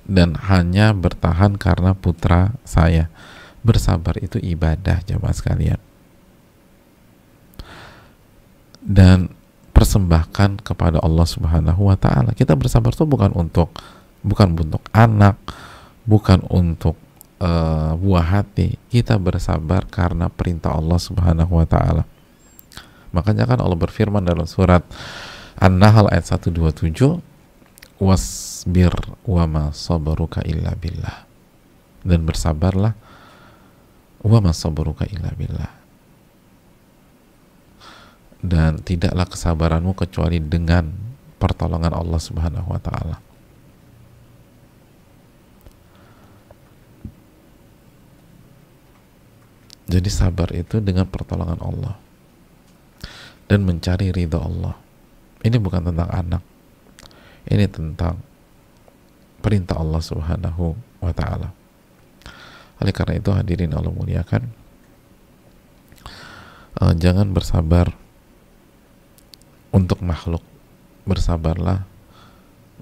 dan hanya bertahan karena putra saya. Bersabar itu ibadah, jamaah sekalian. Dan persembahkan kepada Allah Subhanahu wa taala. Kita bersabar itu bukan untuk anak, bukan untuk buah hati. Kita bersabar karena perintah Allah Subhanahu wa taala. Makanya kan Allah berfirman dalam surat An-Nahl ayat 127, wasbir wa ma sabruka illa billah, dan bersabarlah wa ma sabruka illa billah, dan tidaklah kesabaranmu kecuali dengan pertolongan Allah Subhanahu wa taala. Jadi sabar itu dengan pertolongan Allah dan mencari ridha Allah. Ini bukan tentang anak, Ini tentang perintah Allah Subhanahu wa ta'ala. Oleh karena itu hadirin Allah muliakan, jangan bersabar untuk makhluk, bersabarlah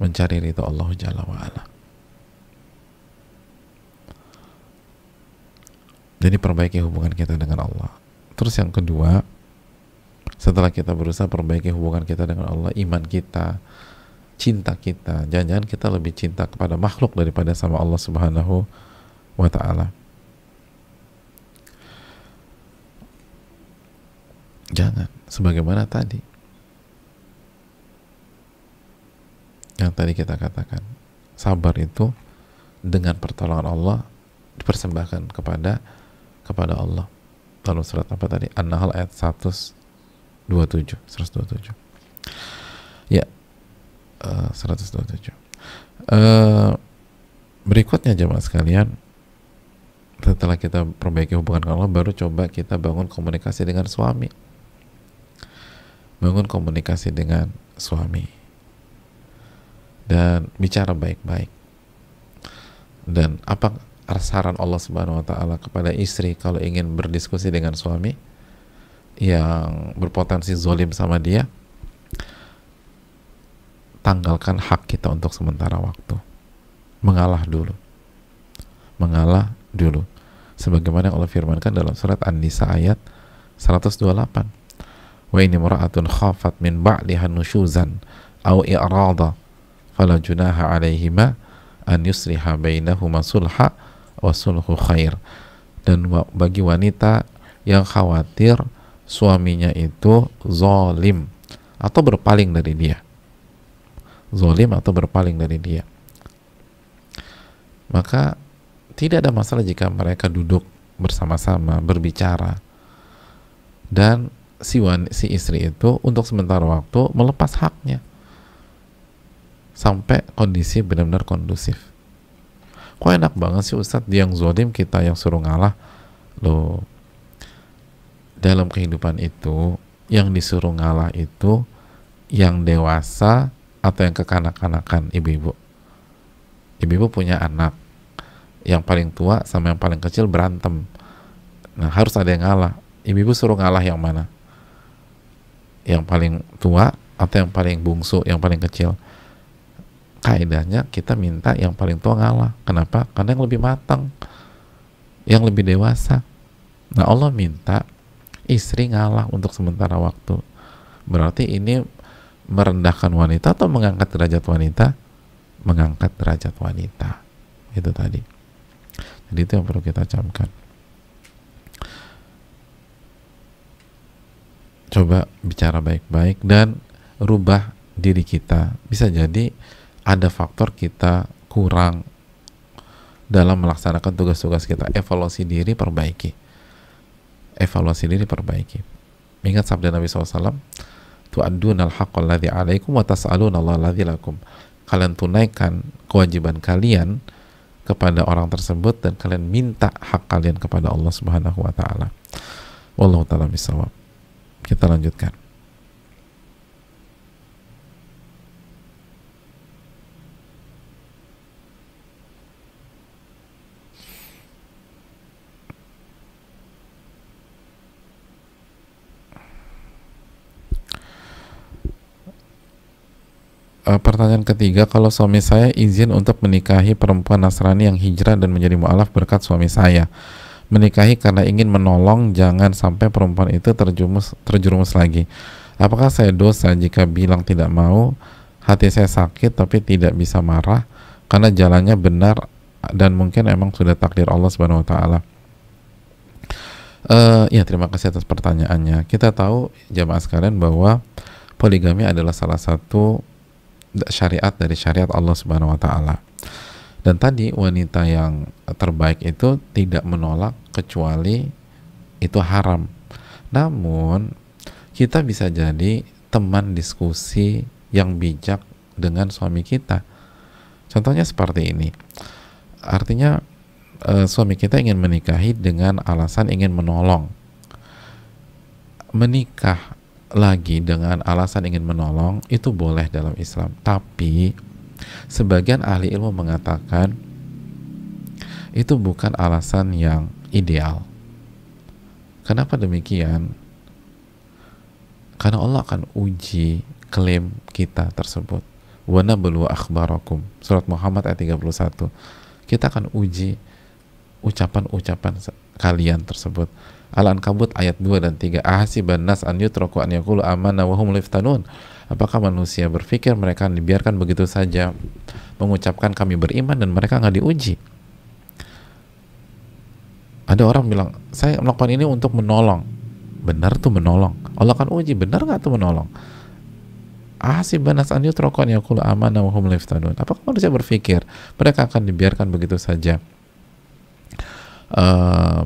mencari ridha Allah Jalla wa'ala. Jadi perbaiki hubungan kita dengan Allah. Terus yang kedua, setelah kita berusaha perbaiki hubungan kita dengan Allah, iman kita, cinta kita, jangan-jangan kita lebih cinta kepada makhluk daripada sama Allah Subhanahu wa ta'ala. Jangan, sebagaimana tadi yang tadi kita katakan, sabar itu dengan pertolongan Allah dipersembahkan kepada Allah. Lalu surat apa tadi? An-Nahl ayat 127. Ya, 127. Berikutnya jemaah sekalian, setelah kita perbaiki hubungan dengan Allah, baru coba kita bangun komunikasi dengan suami. Bangun komunikasi dengan suami dan bicara baik-baik. Dan apa saran Allah Subhanahu wa ta'ala kepada istri kalau ingin berdiskusi dengan suami yang berpotensi zolim sama dia? Tanggalkan hak kita untuk sementara waktu, mengalah dulu, sebagaimana yang Allah firmankan dalam surat An-Nisa ayat 128. Wa ini mura'atun khafat min ba'liha nusyuzan au i'rada fala junaha alaihima an yusliha bainahuma sulha wa sulhu khair. Dan bagi wanita yang khawatir suaminya itu zalim atau berpaling dari dia, maka tidak ada masalah jika mereka duduk bersama-sama berbicara dan si istri itu untuk sementara waktu melepas haknya sampai kondisi benar-benar kondusif. Kok enak banget sih Ustadz, dia yang zalim, kita yang suruh ngalah. Loh, dalam kehidupan itu yang disuruh ngalah itu yang dewasa atau yang kekanak-kanakan? Ibu-ibu punya anak, yang paling tua sama yang paling kecil berantem, nah harus ada yang ngalah. Ibu-ibu suruh ngalah yang mana? Yang paling tua atau yang paling bungsu, yang paling kecil? Kaidahnya kita minta yang paling tua ngalah. Kenapa? Karena yang lebih matang, yang lebih dewasa. Nah Allah minta istri ngalah untuk sementara waktu. Berarti ini merendahkan wanita atau mengangkat derajat wanita? Mengangkat derajat wanita. Itu tadi. Jadi itu yang perlu kita camkan. Coba bicara baik-baik dan rubah diri kita. Bisa jadi ada faktor kita kurang dalam melaksanakan tugas-tugas kita. Evaluasi diri, perbaiki. Ingat sabda Nabi SAW, tu'addunal haqqal ladzi 'alaikum wa tas'alunallaha alladzi lakum. Kalian tunaikan kewajiban kalian kepada orang tersebut dan kalian minta hak kalian kepada Allah Subhanahu wa ta'ala. Wallahu ta'ala bishawab. Kita lanjutkan. Pertanyaan ketiga, kalau suami saya izin untuk menikahi perempuan Nasrani yang hijrah dan menjadi mu'alaf berkat suami saya, menikahi karena ingin menolong jangan sampai perempuan itu terjerumus lagi, apakah saya dosa jika bilang tidak mau? Hati saya sakit tapi tidak bisa marah karena jalannya benar dan mungkin emang sudah takdir Allah Subhanahu wa ta'ala. Ya, terima kasih atas pertanyaannya. Kita tahu jamaah sekalian bahwa poligami adalah salah satu syariat dari syariat Allah Subhanahu wa ta'ala. Dan tadi wanita yang terbaik itu tidak menolak kecuali itu haram. Namun kita bisa jadi teman diskusi yang bijak dengan suami kita. Contohnya seperti ini. Artinya suami kita ingin menikahi dengan alasan ingin menolong. Menikah lagi dengan alasan ingin menolong, itu boleh dalam Islam. Tapi sebagian ahli ilmu mengatakan itu bukan alasan yang ideal. Kenapa demikian? Karena Allah akan uji klaim kita tersebut. Wa nablu akhbarakum, surat Muhammad ayat 31. Kita akan uji ucapan-ucapan kalian tersebut. Al-Ankabut ayat 2 dan 3. Ahasiban nas an yutraku an yaqulu amanna wa hum la yuftanun. Apakah manusia berpikir mereka dibiarkan begitu saja mengucapkan kami beriman dan mereka nggak diuji? Ada orang bilang, saya melakukan ini untuk menolong. Benar tuh menolong. Allah akan uji, benar nggak tuh menolong? Ahasiban nas an yutraku an yaqulu amanna wa hum la yuftanun. Apakah manusia berpikir mereka akan dibiarkan begitu saja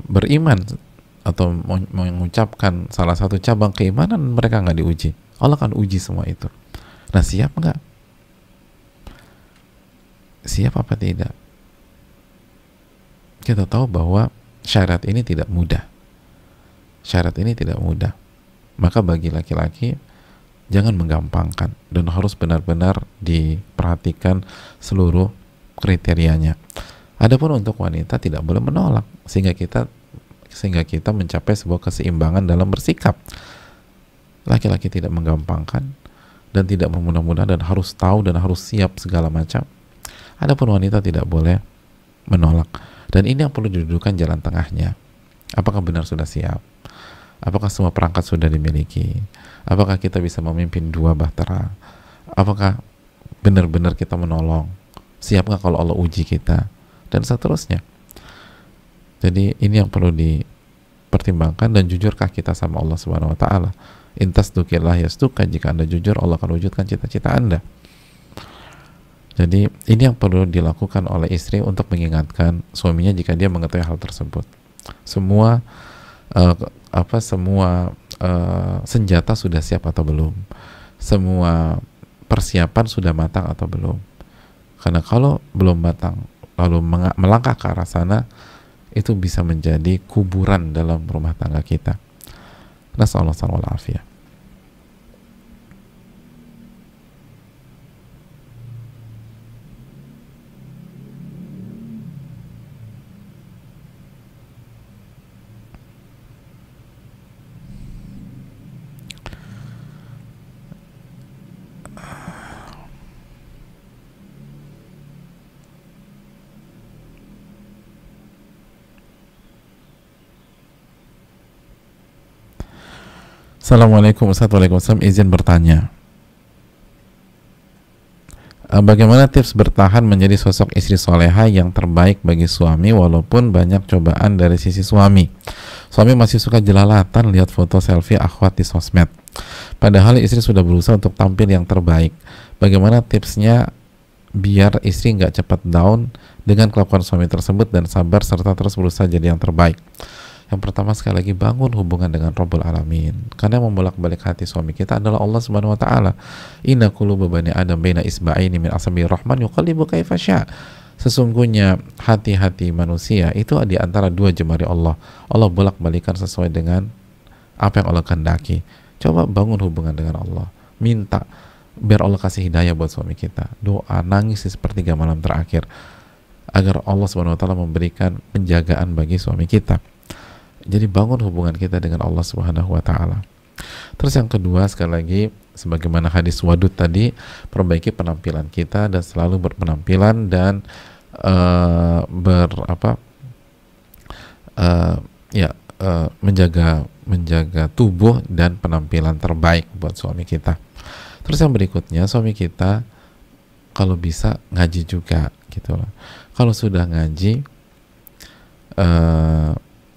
beriman atau mengucapkan salah satu cabang keimanan, mereka nggak diuji? Allah akan uji semua itu. Nah, siap nggak? Siap apa tidak? Kita tahu bahwa syarat ini tidak mudah. Syarat ini tidak mudah. Maka bagi laki-laki, jangan menggampangkan dan harus benar-benar diperhatikan seluruh kriterianya. Adapun untuk wanita tidak boleh menolak, sehingga kita mencapai sebuah keseimbangan dalam bersikap. Laki-laki tidak menggampangkan dan tidak memudah-mudahan dan harus tahu dan harus siap segala macam. Adapun wanita tidak boleh menolak. Dan ini yang perlu didudukan jalan tengahnya. Apakah benar sudah siap? Apakah semua perangkat sudah dimiliki? Apakah kita bisa memimpin 2 bahtera? Apakah benar-benar kita menolong? Siap nggak kalau Allah uji kita? Dan seterusnya. Jadi ini yang perlu dipertimbangkan. Dan jujurkah kita sama Allah Subhanahu Wa Taala? Intas dukillah yastuka, jika Anda jujur, Allah akan wujudkan cita-cita Anda. Jadi ini yang perlu dilakukan oleh istri untuk mengingatkan suaminya jika dia mengetahui hal tersebut. Semua senjata sudah siap atau belum? Semua persiapan sudah matang atau belum? Karena kalau belum matang lalu melangkah ke arah sana, itu bisa menjadi kuburan dalam rumah tangga kita. Nasallahu alaihi wasallam. Assalamualaikum Ustaz. Waalaikumsalam. Izin bertanya, bagaimana tips bertahan menjadi sosok istri soleha yang terbaik bagi suami walaupun banyak cobaan dari sisi suami? Suami masih suka jelalatan lihat foto selfie akhwat di sosmed, padahal istri sudah berusaha untuk tampil yang terbaik. Bagaimana tipsnya biar istri nggak cepat down dengan kelakuan suami tersebut dan sabar serta terus berusaha jadi yang terbaik? Yang pertama, sekali lagi, bangun hubungan dengan Rabbul Alamin. Karena yang membolak-balik hati suami kita adalah Allah Subhanahu Wa Taala. Inna quluba bani Adam baina isba'aini min asabi'ir rahman yuqallibu kaifa sya'. Sesungguhnya hati-hati manusia itu di antara 2 jemari Allah. Allah bolak-balikan sesuai dengan apa yang Allah kehendaki. Coba bangun hubungan dengan Allah. Minta biar Allah kasih hidayah buat suami kita. Doa, nangis di sepertiga malam terakhir agar Allah Subhanahu Wa Taala memberikan penjagaan bagi suami kita. Jadi bangun hubungan kita dengan Allah Subhanahu Wa Taala. Terus yang kedua, sekali lagi, sebagaimana hadis wadud tadi, perbaiki penampilan kita dan selalu berpenampilan dan menjaga tubuh dan penampilan terbaik buat suami kita. Terus yang berikutnya, suami kita kalau bisa ngaji juga, gitu loh. Kalau sudah ngaji,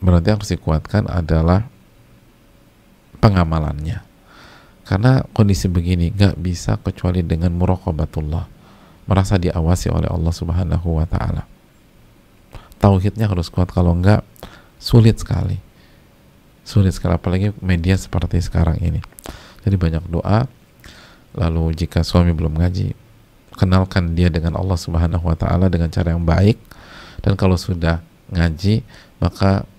berarti yang harus dikuatkan adalah pengamalannya. Karena kondisi begini gak bisa kecuali dengan muraqabatullah, merasa diawasi oleh Allah Subhanahu Wa Taala. Tauhidnya harus kuat, kalau enggak sulit sekali, apalagi media seperti sekarang ini. Jadi banyak doa. Lalu jika suami belum ngaji, kenalkan dia dengan Allah Subhanahu Wa Taala dengan cara yang baik. Dan kalau sudah ngaji, maka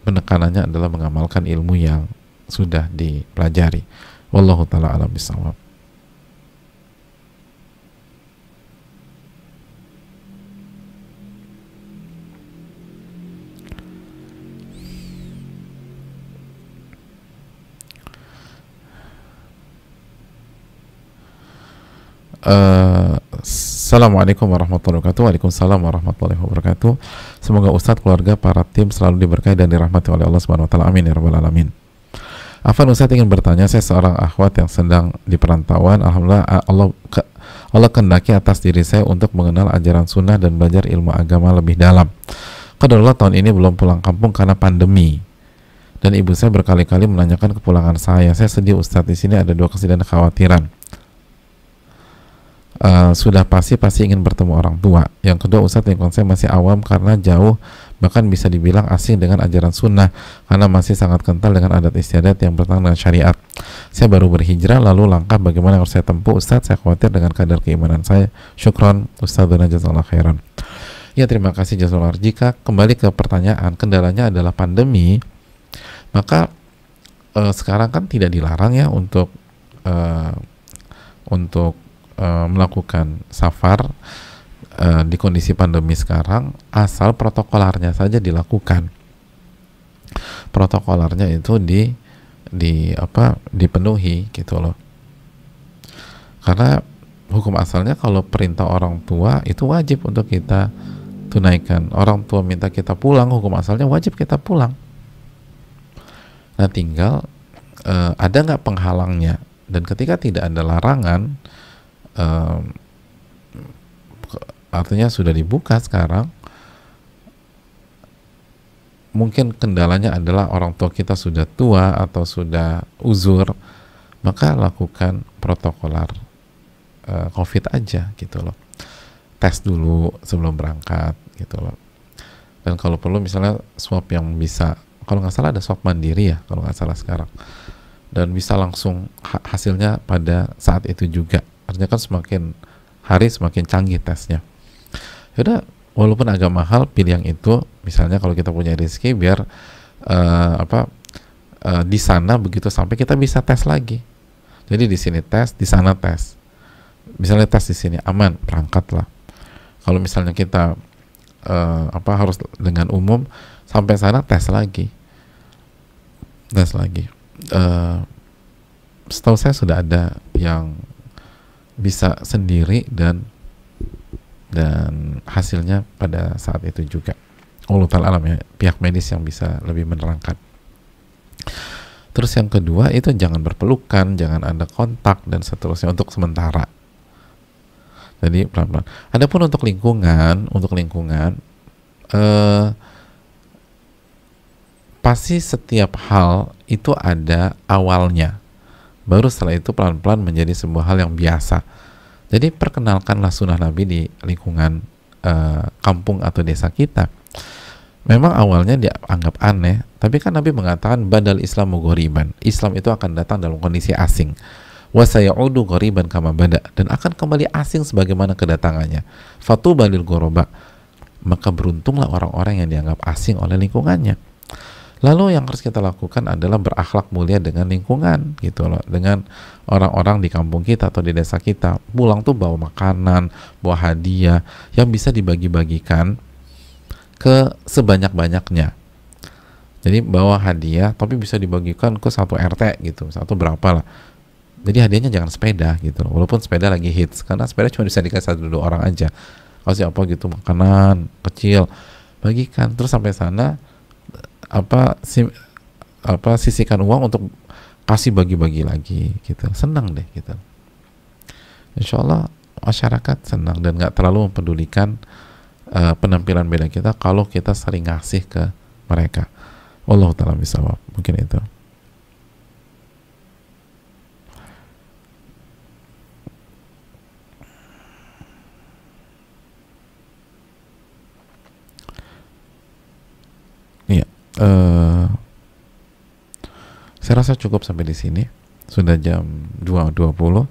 penekanannya adalah mengamalkan ilmu yang sudah dipelajari. Wallahu taala alam bisawab. Assalamualaikum warahmatullahi wabarakatuh. Waalaikumsalam warahmatullahi wabarakatuh. Semoga Ustadz, keluarga, para tim selalu diberkahi dan dirahmati oleh Allah Subhanahu wa taala. Amin ya rabbal alamin. Afan, Ustadz ingin bertanya, saya seorang akhwat yang sedang di perantauan. Alhamdulillah Allah kehendaki atas diri saya untuk mengenal ajaran sunnah dan belajar ilmu agama lebih dalam. Qadarullah tahun ini belum pulang kampung karena pandemi. Dan ibu saya berkali-kali menanyakan kepulangan saya. Saya sedih Ustadz, di sini ada dua kesedihan dan kekhawatiran. Sudah pasti ingin bertemu orang tua. Yang kedua, Ustadz, lingkungan saya masih awam karena jauh, bahkan bisa dibilang asing dengan ajaran sunnah karena masih sangat kental dengan adat istiadat yang bertentangan dengan syariat. Saya baru berhijrah, lalu langkah bagaimana yang harus saya tempuh Ustadz? Saya khawatir dengan kadar keimanan saya. Syukron Ustadz dan jazakallahu khairan. Ya, terima kasih jazakallahu. Jika kembali ke pertanyaan, kendalanya adalah pandemi, maka sekarang kan tidak dilarang ya untuk melakukan safar di kondisi pandemi sekarang, asal protokolernya saja dilakukan. Protokolernya itu dipenuhi gitu loh. Karena hukum asalnya kalau perintah orang tua itu wajib untuk kita tunaikan. Orang tua minta kita pulang, hukum asalnya wajib kita pulang. Nah, tinggal ada nggak penghalangnya, dan ketika tidak ada larangan, artinya sudah dibuka sekarang, mungkin kendalanya adalah orang tua kita sudah tua atau sudah uzur, maka lakukan protokoler COVID aja gitu loh. Tes dulu sebelum berangkat gitu loh. Dan kalau perlu misalnya swab yang bisa, kalau nggak salah ada swab mandiri ya kalau nggak salah sekarang, dan bisa langsung hasilnya pada saat itu juga. Artinya kan semakin hari semakin canggih tesnya. Yaudah, walaupun agak mahal, pilih yang itu. Misalnya kalau kita punya rezeki, biar di sana begitu sampai kita bisa tes lagi. Jadi di sini tes, di sana tes. Misalnya tes di sini aman, berangkatlah. Kalau misalnya kita harus dengan umum, sampai sana tes lagi. Setahu saya sudah ada yang bisa sendiri dan hasilnya pada saat itu juga. Allah ta'ala alam ya, pihak medis yang bisa lebih menerangkan. Terus yang kedua itu jangan berpelukan, jangan ada kontak dan seterusnya untuk sementara. Jadi pelan-pelan. Adapun untuk lingkungan pasti setiap hal itu ada awalnya. Baru setelah itu pelan-pelan menjadi sebuah hal yang biasa. Jadi perkenalkanlah sunnah Nabi di lingkungan kampung atau desa kita. Memang awalnya dianggap aneh, tapi kan Nabi mengatakan badal Islamu ghoriban. Islam itu akan datang dalam kondisi asing. Wa sayaudu ghoriban kama bada, dan akan kembali asing sebagaimana kedatangannya. Fatuba lil ghuraba. Maka beruntunglah orang-orang yang dianggap asing oleh lingkungannya. Lalu yang harus kita lakukan adalah berakhlak mulia dengan lingkungan gitu loh, dengan orang-orang di kampung kita atau di desa kita. Pulang tuh bawa makanan, bawa hadiah yang bisa dibagi-bagikan ke sebanyak-banyaknya. Jadi bawa hadiah tapi bisa dibagikan ke satu RT gitu, satu berapa lah. Jadi hadiahnya jangan sepeda gitu loh, walaupun sepeda lagi hits, karena sepeda cuma bisa dikasih 1-2 orang aja. Kasih apa gitu, makanan kecil, bagikan. Terus sampai sana sisihkan uang untuk kasih bagi-bagi lagi gitu. Senang deh gitu. Insya Allah masyarakat senang dan nggak terlalu mempedulikan penampilan beda kita kalau kita sering ngasih ke mereka. Wallahu ta'ala bishawab. Mungkin itu. Iya. Saya rasa cukup sampai di sini. Sudah jam 2.20.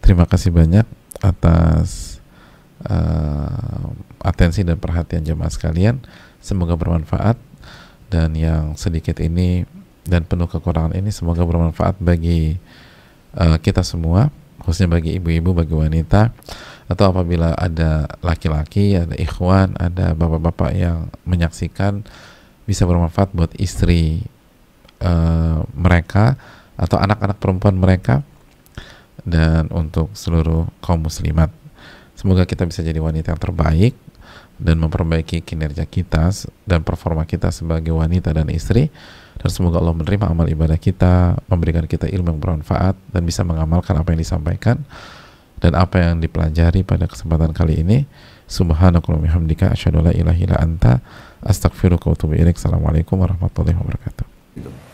Terima kasih banyak atas atensi dan perhatian jemaah sekalian. Semoga bermanfaat, dan yang sedikit ini dan penuh kekurangan ini semoga bermanfaat bagi kita semua, khususnya bagi ibu-ibu, bagi wanita, atau apabila ada laki-laki, ada ikhwan, ada bapak-bapak yang menyaksikan, bisa bermanfaat buat istri mereka atau anak-anak perempuan mereka, dan untuk seluruh kaum muslimat. Semoga kita bisa jadi wanita yang terbaik dan memperbaiki kinerja kita dan performa kita sebagai wanita dan istri, dan semoga Allah menerima amal ibadah kita, memberikan kita ilmu yang bermanfaat, dan bisa mengamalkan apa yang disampaikan dan apa yang dipelajari pada kesempatan kali ini. Subhanakallahumma bihamdika asyhadu an la ilaha illa anta astaghfiruka wa atubu ilaik. Assalamualaikum warahmatullahi wabarakatuh.